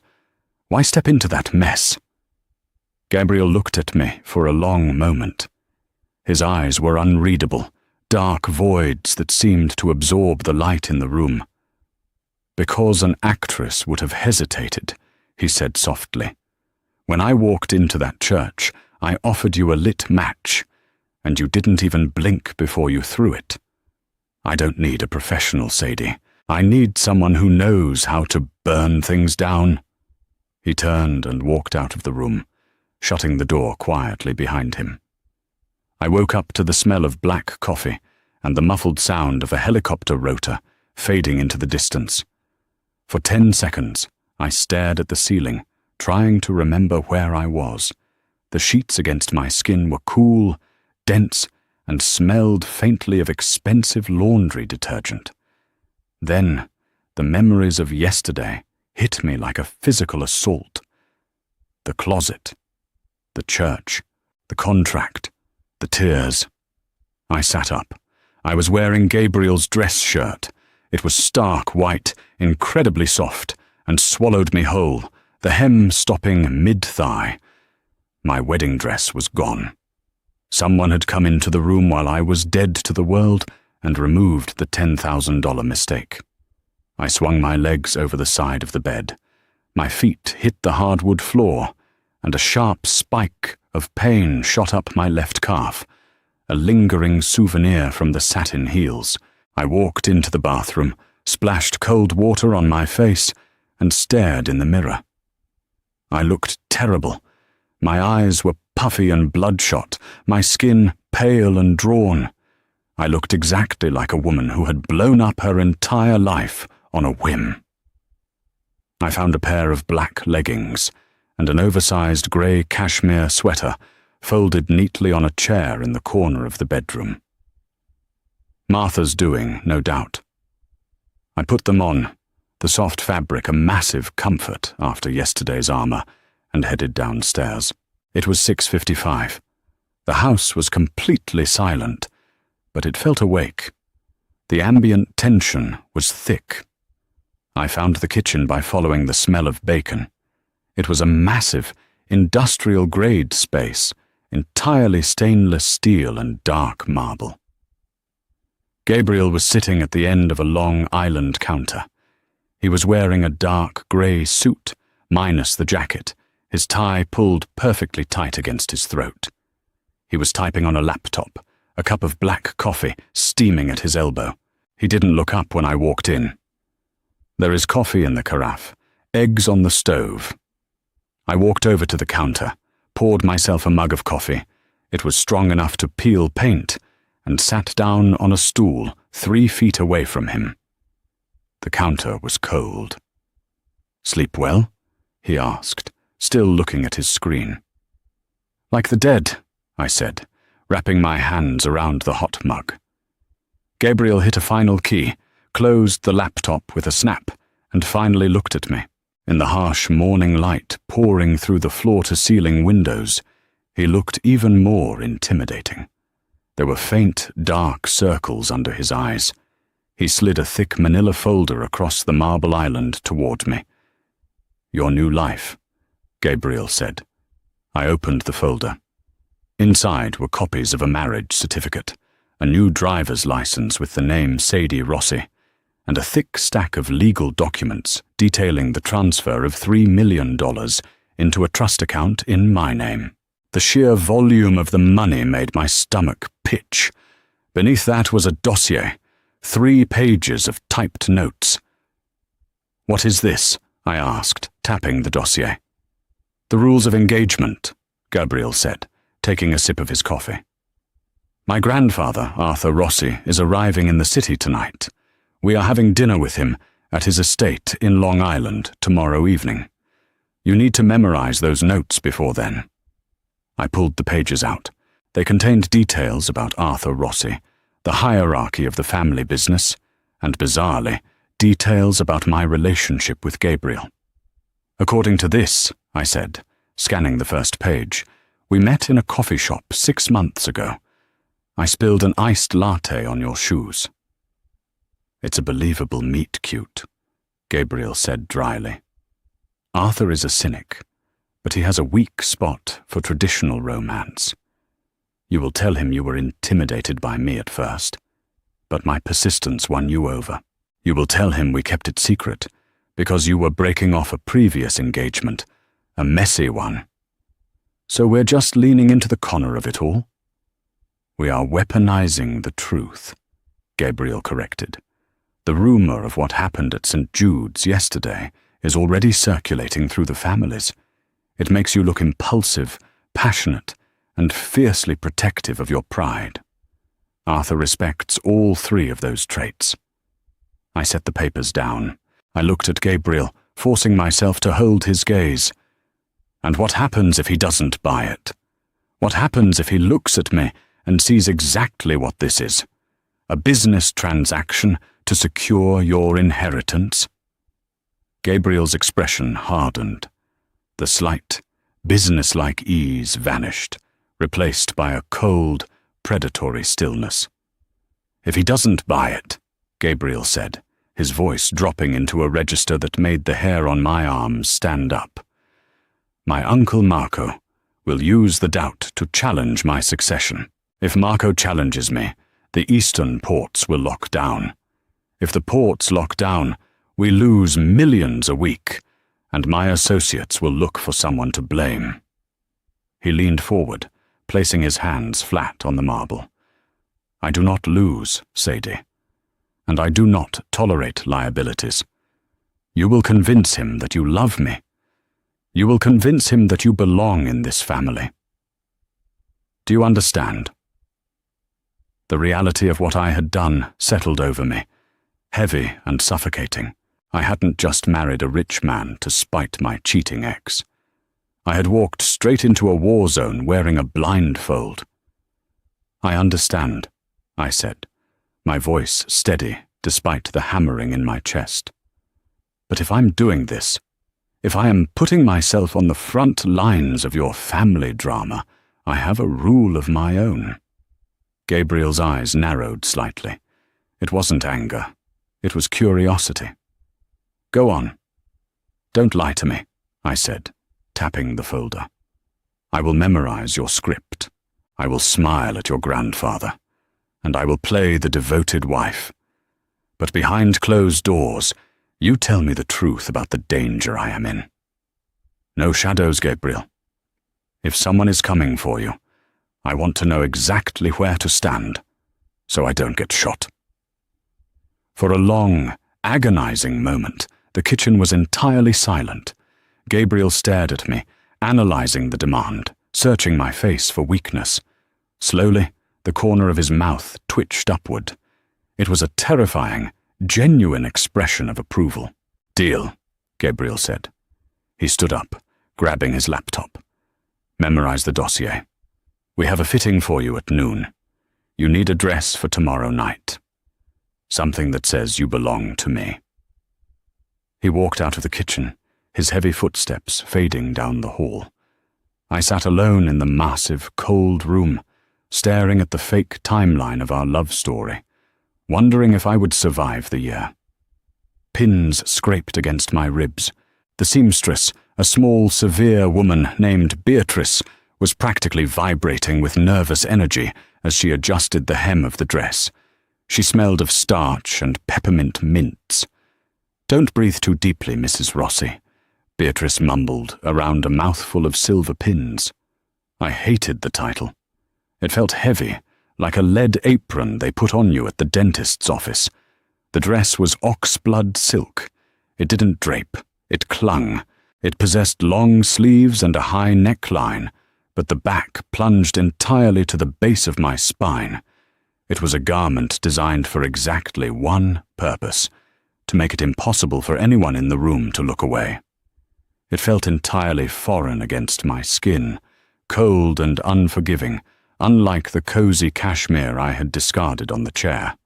Why step into that mess? Gabriel looked at me for a long moment. His eyes were unreadable, dark voids that seemed to absorb the light in the room. "Because an actress would have hesitated," he said softly. "When I walked into that church, I offered you a lit match, and you didn't even blink before you threw it. I don't need a professional, Sadie. I need someone who knows how to burn things down." He turned and walked out of the room, shutting the door quietly behind him. I woke up to the smell of black coffee and the muffled sound of a helicopter rotor fading into the distance. For 10 seconds, I stared at the ceiling, trying to remember where I was. The sheets against my skin were cool, dense, and smelled faintly of expensive laundry detergent. Then, the memories of yesterday hit me like a physical assault. The closet, the church, the contract, the tears. I sat up. I was wearing Gabriel's dress shirt. It was stark white, incredibly soft, and swallowed me whole, the hem stopping mid-thigh. My wedding dress was gone. Someone had come into the room while I was dead to the world and removed the $10,000 mistake. I swung my legs over the side of the bed. My feet hit the hardwood floor, and a sharp spike of pain shot up my left calf, a lingering souvenir from the satin heels. I walked into the bathroom, splashed cold water on my face, and stared in the mirror. I looked terrible. My eyes were puffy and bloodshot, my skin pale and drawn. I looked exactly like a woman who had blown up her entire life on a whim. I found a pair of black leggings and an oversized grey cashmere sweater folded neatly on a chair in the corner of the bedroom. Martha's doing, no doubt. I put them on, the soft fabric a massive comfort after yesterday's armor, and headed downstairs. It was 6:55. The house was completely silent, but it felt awake. The ambient tension was thick. I found the kitchen by following the smell of bacon. It was a massive, industrial-grade space, entirely stainless steel and dark marble. Gabriel was sitting at the end of a long island counter. He was wearing a dark grey suit, minus the jacket, his tie pulled perfectly tight against his throat. He was typing on a laptop, a cup of black coffee steaming at his elbow. He didn't look up when I walked in. "There is coffee in the carafe, eggs on the stove." I walked over to the counter, poured myself a mug of coffee. It was strong enough to peel paint, and sat down on a stool 3 feet away from him. The counter was cold. "Sleep well?" he asked, still looking at his screen. "Like the dead," I said, wrapping my hands around the hot mug. Gabriel hit a final key, closed the laptop with a snap, and finally looked at me. In the harsh morning light pouring through the floor-to-ceiling windows, he looked even more intimidating. There were faint, dark circles under his eyes. He slid a thick manila folder across the marble island toward me. "Your new life," Gabriel said. I opened the folder. Inside were copies of a marriage certificate, a new driver's license with the name Sadie Rossi, and a thick stack of legal documents detailing the transfer of $3 million into a trust account in my name. The sheer volume of the money made my stomach pitch. Beneath that was a dossier, 3 pages of typed notes. "What is this?" I asked, tapping the dossier. "The rules of engagement," Gabriel said, taking a sip of his coffee. "My grandfather, Arthur Rossi, is arriving in the city tonight. We are having dinner with him at his estate in Long Island tomorrow evening. You need to memorize those notes before then." I pulled the pages out. They contained details about Arthur Rossi, the hierarchy of the family business, and bizarrely, details about my relationship with Gabriel. "According to this," I said, scanning the first page, We met in a coffee shop 6 months ago. I spilled an iced latte on your shoes." "It's a believable meet-cute," Gabriel said dryly. "Arthur is a cynic, but he has a weak spot for traditional romance. You will tell him you were intimidated by me at first, but my persistence won you over. You will tell him we kept it secret because you were breaking off a previous engagement, a messy one. So we're just leaning into the corner of it all." "We are weaponizing the truth," Gabriel corrected. "The rumor of what happened at St. Jude's yesterday is already circulating through the families. It makes you look impulsive, passionate, and fiercely protective of your pride. Arthur respects all 3 of those traits." I set the papers down. I looked at Gabriel, forcing myself to hold his gaze. "And what happens if he doesn't buy it? What happens if he looks at me and sees exactly what this is? A business transaction to secure your inheritance?" Gabriel's expression hardened. The slight, businesslike ease vanished, replaced by a cold, predatory stillness. "If he doesn't buy it," Gabriel said, his voice dropping into a register that made the hair on my arms stand up, "my uncle Marco will use the doubt to challenge my succession. If Marco challenges me, the eastern ports will lock down. If the ports lock down, we lose millions a week, and my associates will look for someone to blame." He leaned forward, placing his hands flat on the marble. "I do not lose, Sadie, and I do not tolerate liabilities. You will convince him that you love me. You will convince him that you belong in this family. Do you understand?" The reality of what I had done settled over me, heavy and suffocating. I hadn't just married a rich man to spite my cheating ex. I had walked straight into a war zone wearing a blindfold. "I understand," I said, my voice steady despite the hammering in my chest. "But if I'm doing this, if I am putting myself on the front lines of your family drama, I have a rule of my own." Gabriel's eyes narrowed slightly. It wasn't anger. It was curiosity. "Go on. Don't lie to me," I said, tapping the folder. "I will memorize your script. I will smile at your grandfather, and I will play the devoted wife. But behind closed doors, you tell me the truth about the danger I am in. No shadows, Gabriel. If someone is coming for you, I want to know exactly where to stand, so I don't get shot." For a long, agonizing moment, the kitchen was entirely silent. Gabriel stared at me, analyzing the demand, searching my face for weakness. Slowly, the corner of his mouth twitched upward. It was a terrifying, genuine expression of approval. "Deal," Gabriel said. He stood up, grabbing his laptop. "Memorize the dossier. We have a fitting for you at noon. You need a dress for tomorrow night. Something that says you belong to me." He walked out of the kitchen, his heavy footsteps fading down the hall. I sat alone in the massive, cold room, staring at the fake timeline of our love story, wondering if I would survive the year. Pins scraped against my ribs. The seamstress, a small, severe woman named Beatrice, was practically vibrating with nervous energy as she adjusted the hem of the dress. She smelled of starch and peppermint mints. "Don't breathe too deeply, Mrs. Rossi," Beatrice mumbled around a mouthful of silver pins. I hated the title. It felt heavy, like a lead apron they put on you at the dentist's office. The dress was oxblood silk. It didn't drape. It clung. It possessed long sleeves and a high neckline, but the back plunged entirely to the base of my spine. It was a garment designed for exactly one purpose: to make it impossible for anyone in the room to look away. It felt entirely foreign against my skin, cold and unforgiving, unlike the cozy cashmere I had discarded on the chair.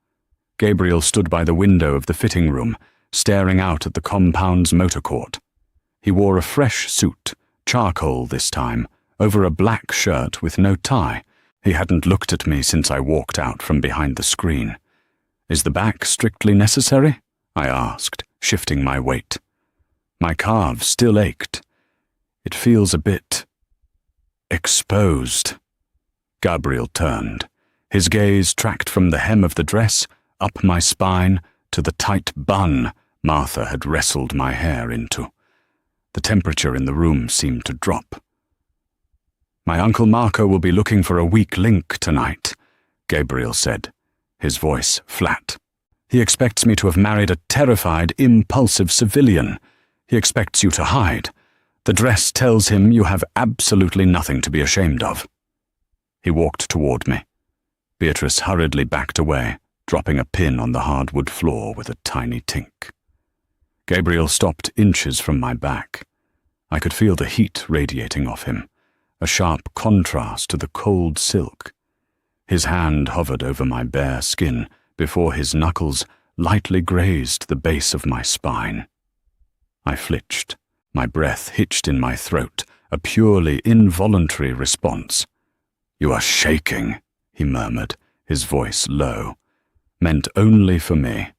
Gabriel stood by the window of the fitting room, staring out at the compound's motor court. He wore a fresh suit, charcoal this time, over a black shirt with no tie. He hadn't looked at me since I walked out from behind the screen. "Is the back strictly necessary?" I asked, shifting my weight. My calves still ached. "It feels a bit exposed." Gabriel turned. His gaze tracked from the hem of the dress, up my spine, to the tight bun Martha had wrestled my hair into. The temperature in the room seemed to drop. "My Uncle Marco will be looking for a weak link tonight," Gabriel said, his voice flat. "He expects me to have married a terrified, impulsive civilian. He expects you to hide. The dress tells him you have absolutely nothing to be ashamed of." He walked toward me. Beatrice hurriedly backed away, dropping a pin on the hardwood floor with a tiny tink. Gabriel stopped inches from my back. I could feel the heat radiating off him, a sharp contrast to the cold silk. His hand hovered over my bare skin before his knuckles lightly grazed the base of my spine. I flinched, my breath hitched in my throat, a purely involuntary response. "You are shaking," he murmured, his voice low, meant only for me.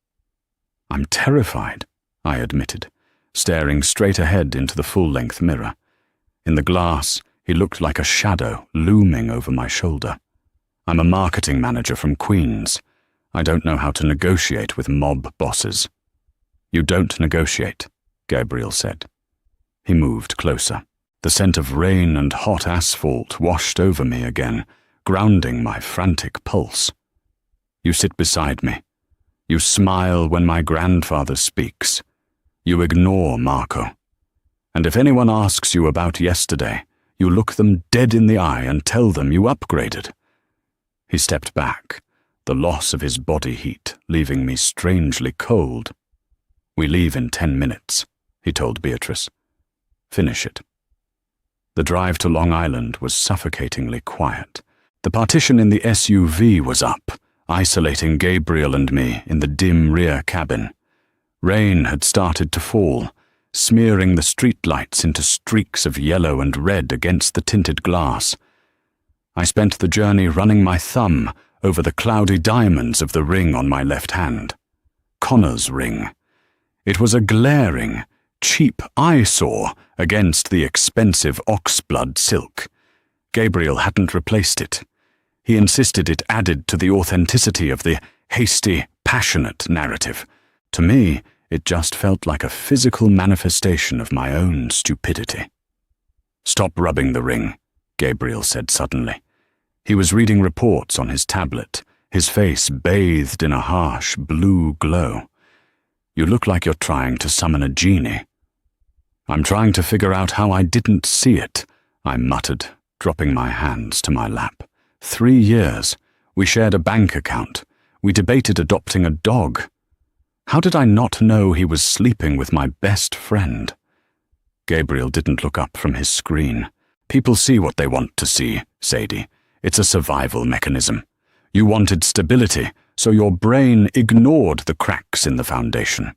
"I'm terrified," I admitted, staring straight ahead into the full-length mirror. In the glass, he looked like a shadow looming over my shoulder. "I'm a marketing manager from Queens. I don't know how to negotiate with mob bosses." "You don't negotiate," Gabriel said. He moved closer. The scent of rain and hot asphalt washed over me again, grounding my frantic pulse. "You sit beside me. You smile when my grandfather speaks. You ignore Marco. And if anyone asks you about yesterday, you look them dead in the eye and tell them you upgraded." He stepped back, the loss of his body heat leaving me strangely cold. "We leave in 10 minutes, he told Beatrice. "Finish it." The drive to Long Island was suffocatingly quiet. The partition in the SUV was up, isolating Gabriel and me in the dim rear cabin. Rain had started to fall, smearing the streetlights into streaks of yellow and red against the tinted glass. I spent the journey running my thumb over the cloudy diamonds of the ring on my left hand. Connor's ring. It was a glaring, cheap eyesore against the expensive oxblood silk. Gabriel hadn't replaced it. He insisted it added to the authenticity of the hasty, passionate narrative. To me, it just felt like a physical manifestation of my own stupidity. "Stop rubbing the ring," Gabriel said suddenly. He was reading reports on his tablet, his face bathed in a harsh blue glow. "You look like you're trying to summon a genie." "I'm trying to figure out how I didn't see it," I muttered, dropping my hands to my lap. 3 years. We shared a bank account. We debated adopting a dog. How did I not know he was sleeping with my best friend? Gabriel didn't look up from his screen. "People see what they want to see, Sadie. It's a survival mechanism. You wanted stability, so your brain ignored the cracks in the foundation."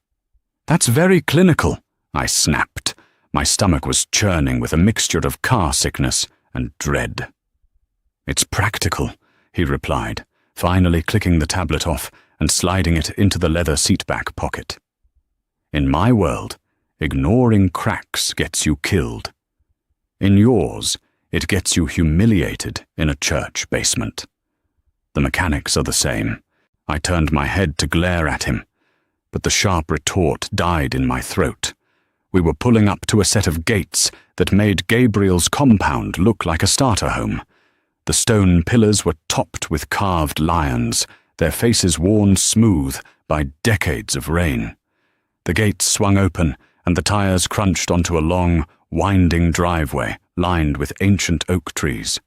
"That's very clinical," I snapped. My stomach was churning with a mixture of car sickness and dread. "It's practical," he replied, finally clicking the tablet off and sliding it into the leather seatback pocket. "In my world, ignoring cracks gets you killed. In yours, it gets you humiliated in a church basement. The mechanics are the same." I turned my head to glare at him, but the sharp retort died in my throat. We were pulling up to a set of gates that made Gabriel's compound look like a starter home. The stone pillars were topped with carved lions, their faces worn smooth by decades of rain. The gates swung open, and the tires crunched onto a long, winding driveway lined with ancient oak trees.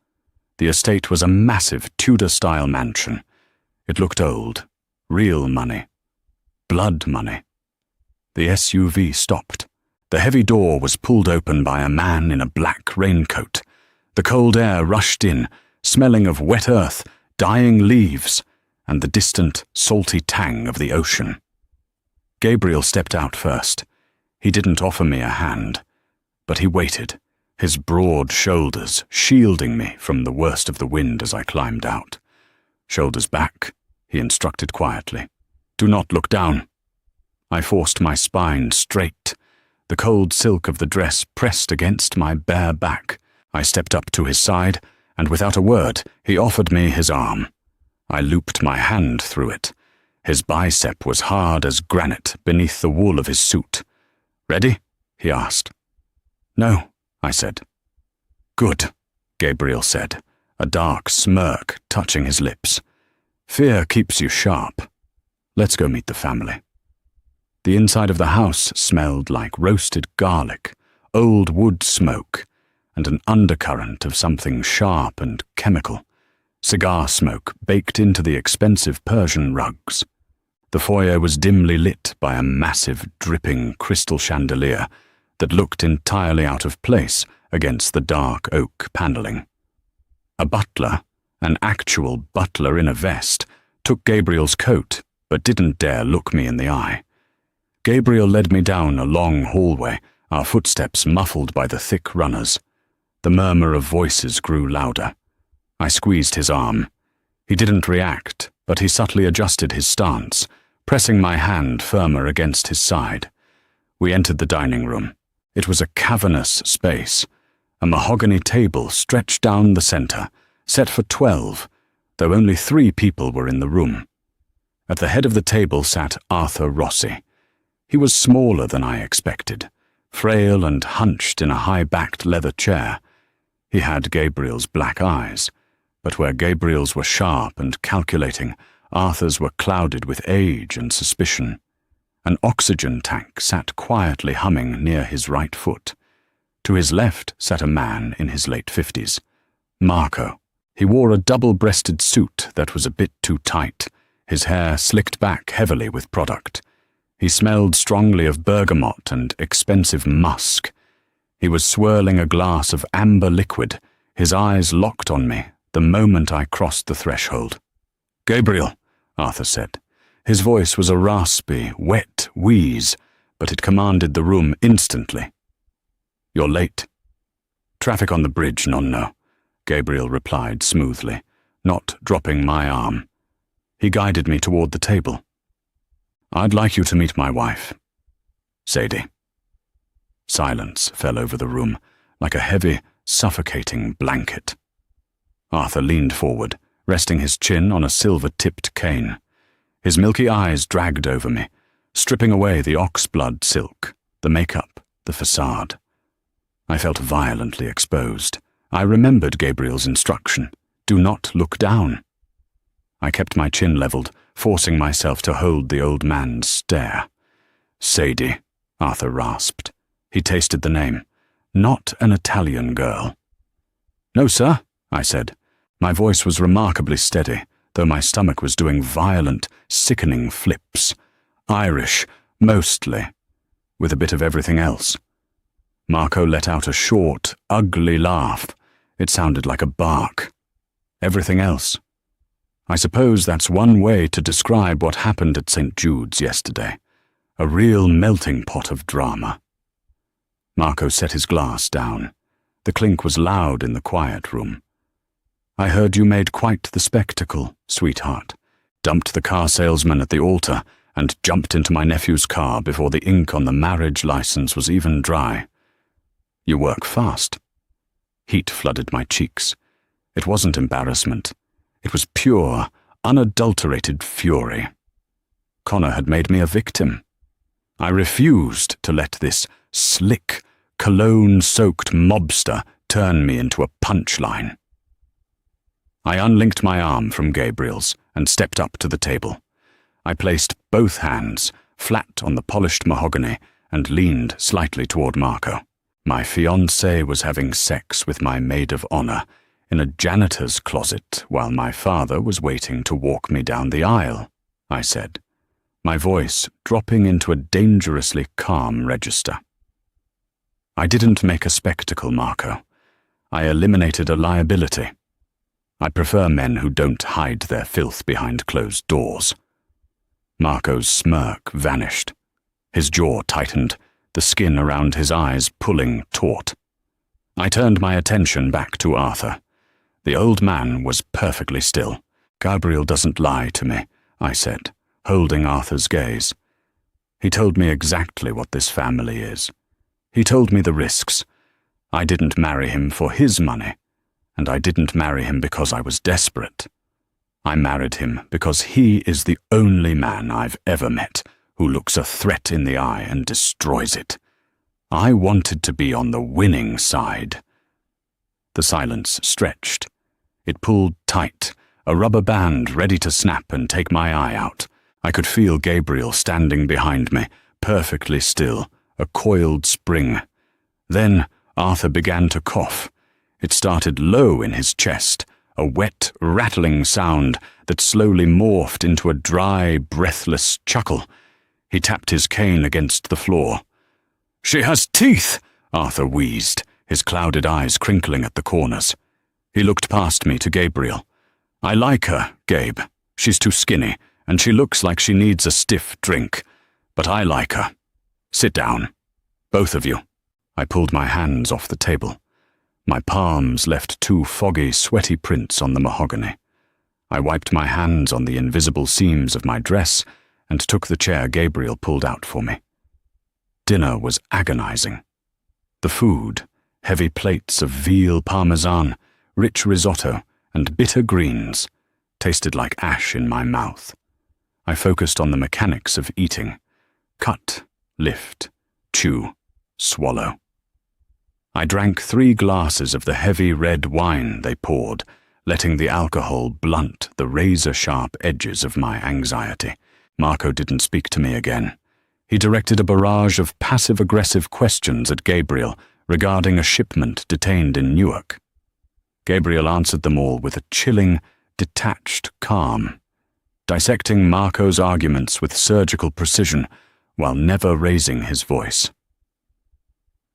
The estate was a massive Tudor-style mansion. It looked old. Real money. Blood money. The SUV stopped. The heavy door was pulled open by a man in a black raincoat. The cold air rushed in, smelling of wet earth, dying leaves, and the distant, salty tang of the ocean. Gabriel stepped out first. He didn't offer me a hand, but he waited, his broad shoulders shielding me from the worst of the wind as I climbed out. "Shoulders back," he instructed quietly. "Do not look down." I forced my spine straight. The cold silk of the dress pressed against my bare back. I stepped up to his side, and without a word, he offered me his arm. I looped my hand through it. His bicep was hard as granite beneath the wool of his suit. "Ready?" he asked. "No," I said. "Good," Gabriel said, a dark smirk touching his lips. "Fear keeps you sharp. Let's go meet the family." The inside of the house smelled like roasted garlic, old wood smoke, and an undercurrent of something sharp and chemical. Cigar smoke baked into the expensive Persian rugs. The foyer was dimly lit by a massive, dripping crystal chandelier that looked entirely out of place against the dark oak paneling. A butler, an actual butler in a vest, took Gabriel's coat but didn't dare look me in the eye. Gabriel led me down a long hallway, our footsteps muffled by the thick runners. The murmur of voices grew louder. I squeezed his arm. He didn't react, but he subtly adjusted his stance, pressing my hand firmer against his side. We entered the dining room. It was a cavernous space. A mahogany table stretched down the center, set for 12, though only 3 people were in the room. At the head of the table sat Arthur Rossi. He was smaller than I expected, frail and hunched in a high-backed leather chair. He had Gabriel's black eyes, but where Gabriel's were sharp and calculating, Arthur's were clouded with age and suspicion. An oxygen tank sat quietly humming near his right foot. To his left sat a man in his late 50s, Marco. He wore a double-breasted suit that was a bit too tight, his hair slicked back heavily with product. He smelled strongly of bergamot and expensive musk. He was swirling a glass of amber liquid, his eyes locked on me the moment I crossed the threshold. "Gabriel," Arthur said. His voice was a raspy, wet wheeze, but it commanded the room instantly. "You're late." "Traffic on the bridge, nonno," Gabriel replied smoothly, not dropping my arm. He guided me toward the table. "I'd like you to meet my wife, Sadie." Silence fell over the room, like a heavy, suffocating blanket. Arthur leaned forward, resting his chin on a silver-tipped cane. His milky eyes dragged over me, stripping away the oxblood silk, the makeup, the facade. I felt violently exposed. I remembered Gabriel's instruction, "Do not look down." I kept my chin leveled, forcing myself to hold the old man's stare. "Sadie," Arthur rasped. He tasted the name. "Not an Italian girl." "No, sir," I said. My voice was remarkably steady, though my stomach was doing violent, sickening flips. "Irish, mostly, with a bit of everything else." Marco let out a short, ugly laugh. It sounded like a bark. "Everything else? I suppose that's one way to describe what happened at St. Jude's yesterday. A real melting pot of drama." Marco set his glass down. The clink was loud in the quiet room. "I heard you made quite the spectacle, sweetheart. Dumped the car salesman at the altar and jumped into my nephew's car before the ink on the marriage license was even dry. You work fast." Heat flooded my cheeks. It wasn't embarrassment. It was pure, unadulterated fury. Connor had made me a victim. I refused to let this slick, cologne-soaked mobster turn me into a punchline. I unlinked my arm from Gabriel's and stepped up to the table. I placed both hands flat on the polished mahogany and leaned slightly toward Marco. My fiancé was having sex with my maid of honor in a janitor's closet while my father was waiting to walk me down the aisle, I said, my voice dropping into a dangerously calm register. I didn't make a spectacle, Marco. I eliminated a liability. I prefer men who don't hide their filth behind closed doors. Marco's smirk vanished. His jaw tightened, the skin around his eyes pulling taut. I turned my attention back to Arthur. The old man was perfectly still. "Gabriel doesn't lie to me," I said, holding Arthur's gaze. "He told me exactly what this family is. He told me the risks. I didn't marry him for his money, and I didn't marry him because I was desperate. I married him because he is the only man I've ever met who looks a threat in the eye and destroys it. I wanted to be on the winning side." The silence stretched. It pulled tight, a rubber band ready to snap and take my eye out. I could feel Gabriel standing behind me, perfectly still, a coiled spring. Then Arthur began to cough. It started low in his chest, a wet, rattling sound that slowly morphed into a dry, breathless chuckle. He tapped his cane against the floor. "She has teeth!" Arthur wheezed, his clouded eyes crinkling at the corners. He looked past me to Gabriel. "I like her, Gabe. She's too skinny, and she looks like she needs a stiff drink. But I like her. Sit down. Both of you." I pulled my hands off the table. My palms left two foggy, sweaty prints on the mahogany. I wiped my hands on the invisible seams of my dress and took the chair Gabriel pulled out for me. Dinner was agonizing. The food, heavy plates of veal parmesan, rich risotto, and bitter greens, tasted like ash in my mouth. I focused on the mechanics of eating. Cut, lift, chew, swallow. I drank 3 glasses of the heavy red wine they poured, letting the alcohol blunt the razor-sharp edges of my anxiety. Marco didn't speak to me again. He directed a barrage of passive-aggressive questions at Gabriel regarding a shipment detained in Newark. Gabriel answered them all with a chilling, detached calm, dissecting Marco's arguments with surgical precision while never raising his voice.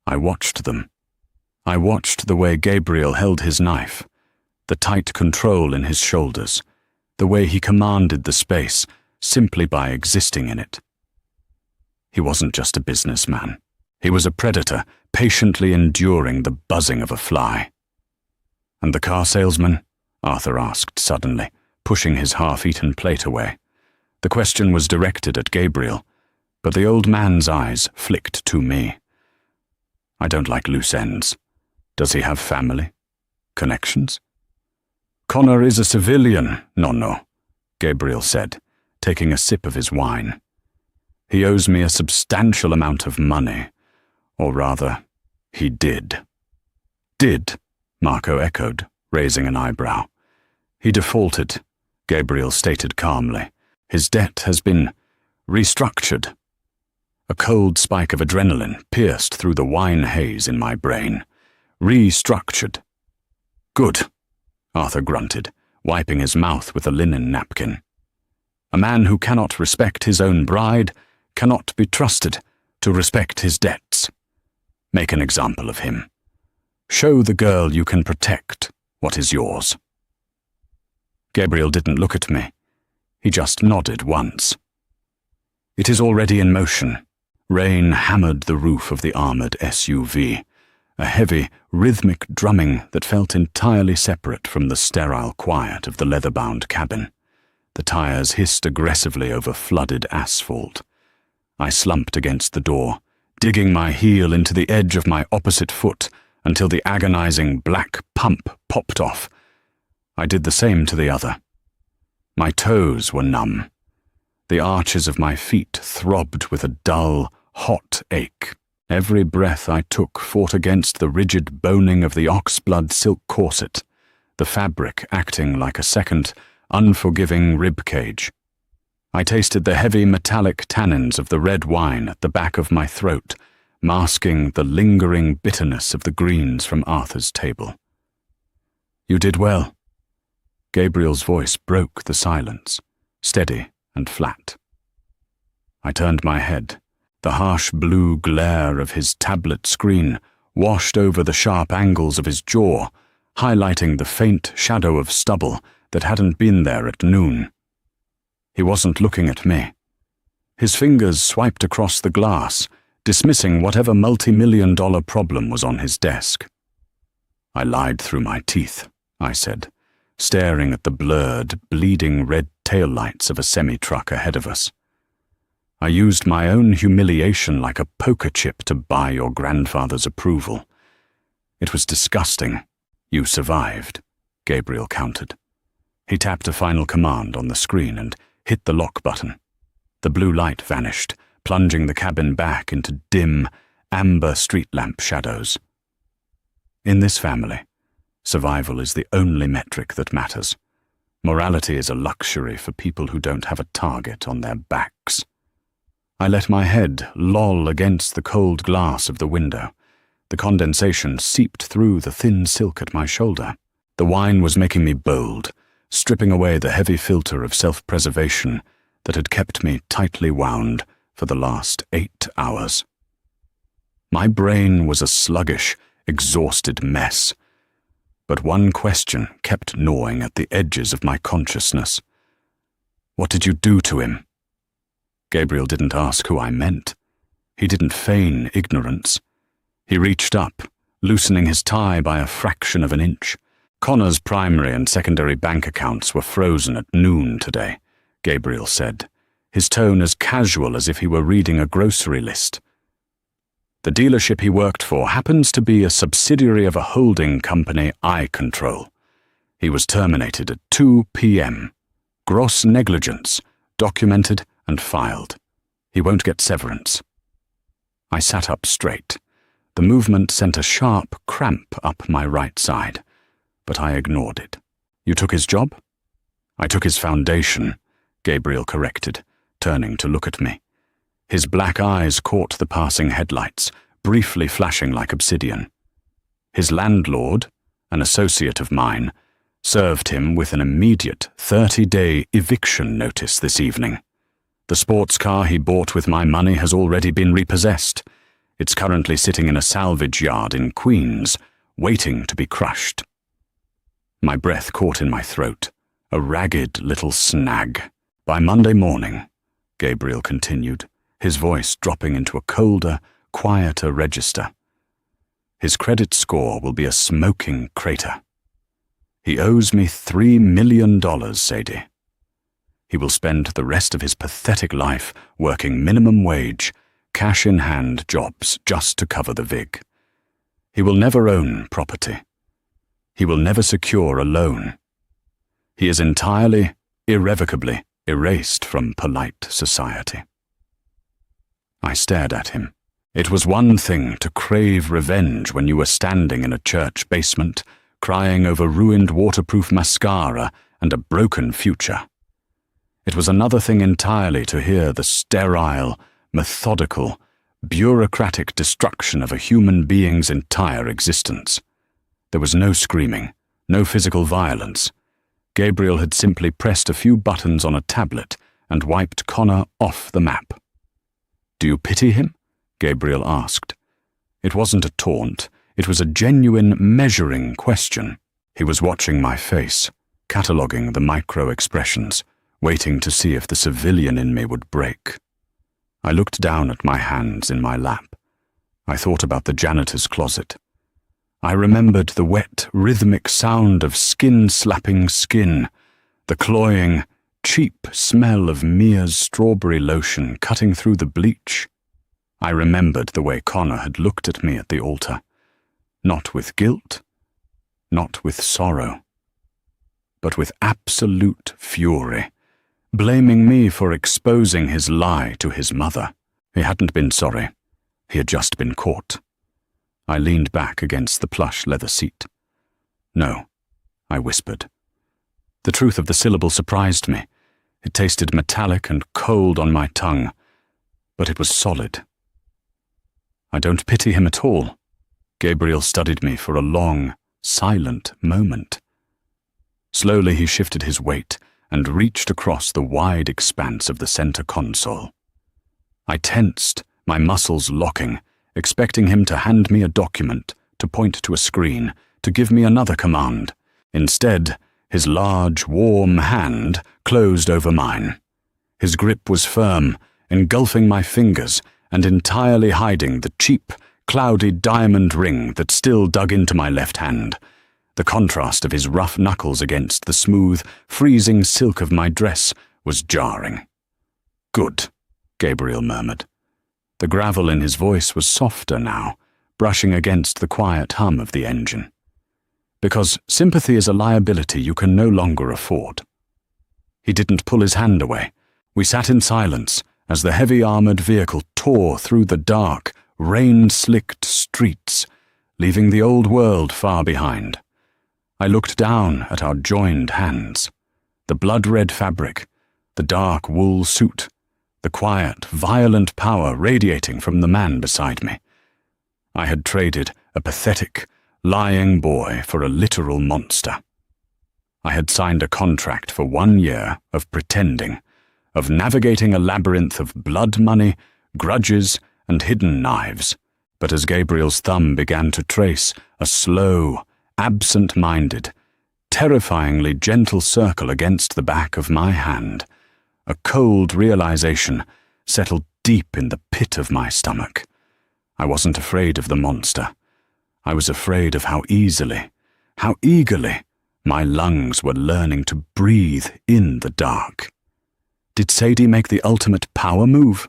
I watched them. I watched the way Gabriel held his knife, the tight control in his shoulders, the way he commanded the space simply by existing in it. He wasn't just a businessman. He was a predator, patiently enduring the buzzing of a fly. "And the car salesman?" Arthur asked suddenly, pushing his half-eaten plate away. The question was directed at Gabriel, but the old man's eyes flicked to me. "I don't like loose ends. Does he have family? Connections?" "Connor is a civilian, nonno," Gabriel said, taking a sip of his wine. "He owes me a substantial amount of money. Or rather, he did." "Did?" Marco echoed, raising an eyebrow. "He defaulted," Gabriel stated calmly. "His debt has been restructured." A cold spike of adrenaline pierced through the wine haze in my brain. Restructured. "Good," Arthur grunted, wiping his mouth with a linen napkin. "A man who cannot respect his own bride cannot be trusted to respect his debts. Make an example of him. Show the girl you can protect what is yours." Gabriel didn't look at me. He just nodded once. "It is already in motion." Rain hammered the roof of the armored SUV, a heavy, rhythmic drumming that felt entirely separate from the sterile quiet of the leather-bound cabin. The tires hissed aggressively over flooded asphalt. I slumped against the door, digging my heel into the edge of my opposite foot until the agonizing black pump popped off. I did the same to the other. My toes were numb. The arches of my feet throbbed with a dull, hot ache. Every breath I took fought against the rigid boning of the oxblood silk corset, the fabric acting like a second, unforgiving rib cage. I tasted the heavy metallic tannins of the red wine at the back of my throat, masking the lingering bitterness of the greens from Arthur's table. "You did well." Gabriel's voice broke the silence, steady and flat. I turned my head. The harsh blue glare of his tablet screen washed over the sharp angles of his jaw, highlighting the faint shadow of stubble that hadn't been there at noon. He wasn't looking at me. His fingers swiped across the glass, dismissing whatever multi-million-dollar problem was on his desk. I lied through my teeth, I said, staring at the blurred, bleeding red taillights of a semi-truck ahead of us. I used my own humiliation like a poker chip to buy your grandfather's approval. It was disgusting. You survived, Gabriel countered. He tapped a final command on the screen and hit the lock button. The blue light vanished, plunging the cabin back into dim, amber street lamp shadows. In this family, survival is the only metric that matters. Morality is a luxury for people who don't have a target on their backs. I let my head loll against the cold glass of the window. The condensation seeped through the thin silk at my shoulder. The wine was making me bold, stripping away the heavy filter of self-preservation that had kept me tightly wound for the last 8 hours. My brain was a sluggish, exhausted mess, but one question kept gnawing at the edges of my consciousness. What did you do to him? Gabriel didn't ask who I meant. He didn't feign ignorance. He reached up, loosening his tie by a fraction of an inch. Connor's primary and secondary bank accounts were frozen at noon today, Gabriel said, his tone as casual as if he were reading a grocery list. The dealership he worked for happens to be a subsidiary of a holding company I control. He was terminated at 2 p.m. Gross negligence, documented and filed. He won't get severance. I sat up straight. The movement sent a sharp cramp up my right side, but I ignored it. You took his job? I took his foundation, Gabriel corrected, turning to look at me. His black eyes caught the passing headlights, briefly flashing like obsidian. His landlord, an associate of mine, served him with an immediate 30-day eviction notice this evening. The sports car he bought with my money has already been repossessed. It's currently sitting in a salvage yard in Queens, waiting to be crushed. My breath caught in my throat, a ragged little snag. By Monday morning, Gabriel continued, his voice dropping into a colder, quieter register. His credit score will be a smoking crater. He owes me $3 million, Sadie. He will spend the rest of his pathetic life working minimum wage, cash-in-hand jobs just to cover the vig. He will never own property. He will never secure a loan. He is entirely, irrevocably erased from polite society. I stared at him. It was one thing to crave revenge when you were standing in a church basement, crying over ruined waterproof mascara and a broken future. It was another thing entirely to hear the sterile, methodical, bureaucratic destruction of a human being's entire existence. There was no screaming, no physical violence. Gabriel had simply pressed a few buttons on a tablet and wiped Connor off the map. "Do you pity him?" Gabriel asked. It wasn't a taunt. It was a genuine, measuring question. He was watching my face, cataloguing the micro-expressions, waiting to see if the civilian in me would break. I looked down at my hands in my lap. I thought about the janitor's closet. I remembered the wet, rhythmic sound of skin slapping skin, the cloying, cheap smell of Mia's strawberry lotion cutting through the bleach. I remembered the way Connor had looked at me at the altar. Not with guilt, not with sorrow, but with absolute fury, blaming me for exposing his lie to his mother. He hadn't been sorry. He had just been caught. I leaned back against the plush leather seat. "No," I whispered. The truth of the syllable surprised me. It tasted metallic and cold on my tongue, but it was solid. "I don't pity him at all." Gabriel studied me for a long, silent moment. Slowly he shifted his weight and reached across the wide expanse of the center console. I tensed, my muscles locking, expecting him to hand me a document, to point to a screen, to give me another command. Instead, his large, warm hand closed over mine. His grip was firm, engulfing my fingers and entirely hiding the cheap, cloudy diamond ring that still dug into my left hand. The contrast of his rough knuckles against the smooth, freezing silk of my dress was jarring. "Good," Gabriel murmured. The gravel in his voice was softer now, brushing against the quiet hum of the engine. "Because sympathy is a liability you can no longer afford." He didn't pull his hand away. We sat in silence as the heavy armored vehicle tore through the dark, rain-slicked streets, leaving the old world far behind. I looked down at our joined hands. The blood-red fabric, the dark wool suit, the quiet, violent power radiating from the man beside me. I had traded a pathetic, lying boy for a literal monster. I had signed a contract for 1 year of pretending, of navigating a labyrinth of blood money, grudges, and hidden knives. But as Gabriel's thumb began to trace a slow, absent-minded, terrifyingly gentle circle against the back of my hand, a cold realization settled deep in the pit of my stomach. I wasn't afraid of the monster. I was afraid of how easily, how eagerly, my lungs were learning to breathe in the dark. Did Sadie make the ultimate power move?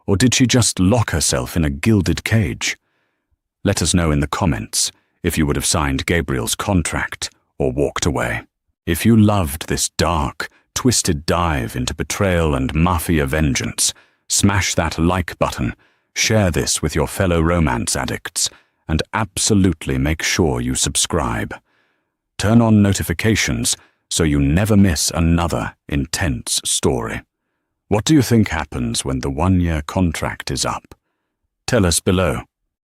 Or did she just lock herself in a gilded cage? Let us know in the comments if you would have signed Gabriel's contract or walked away. If you loved this dark, twisted dive into betrayal and Mafia vengeance, smash that like button, share this with your fellow romance addicts, and absolutely make sure you subscribe. Turn on notifications so you never miss another intense story. What do you think happens when the 1-year contract is up? Tell us below.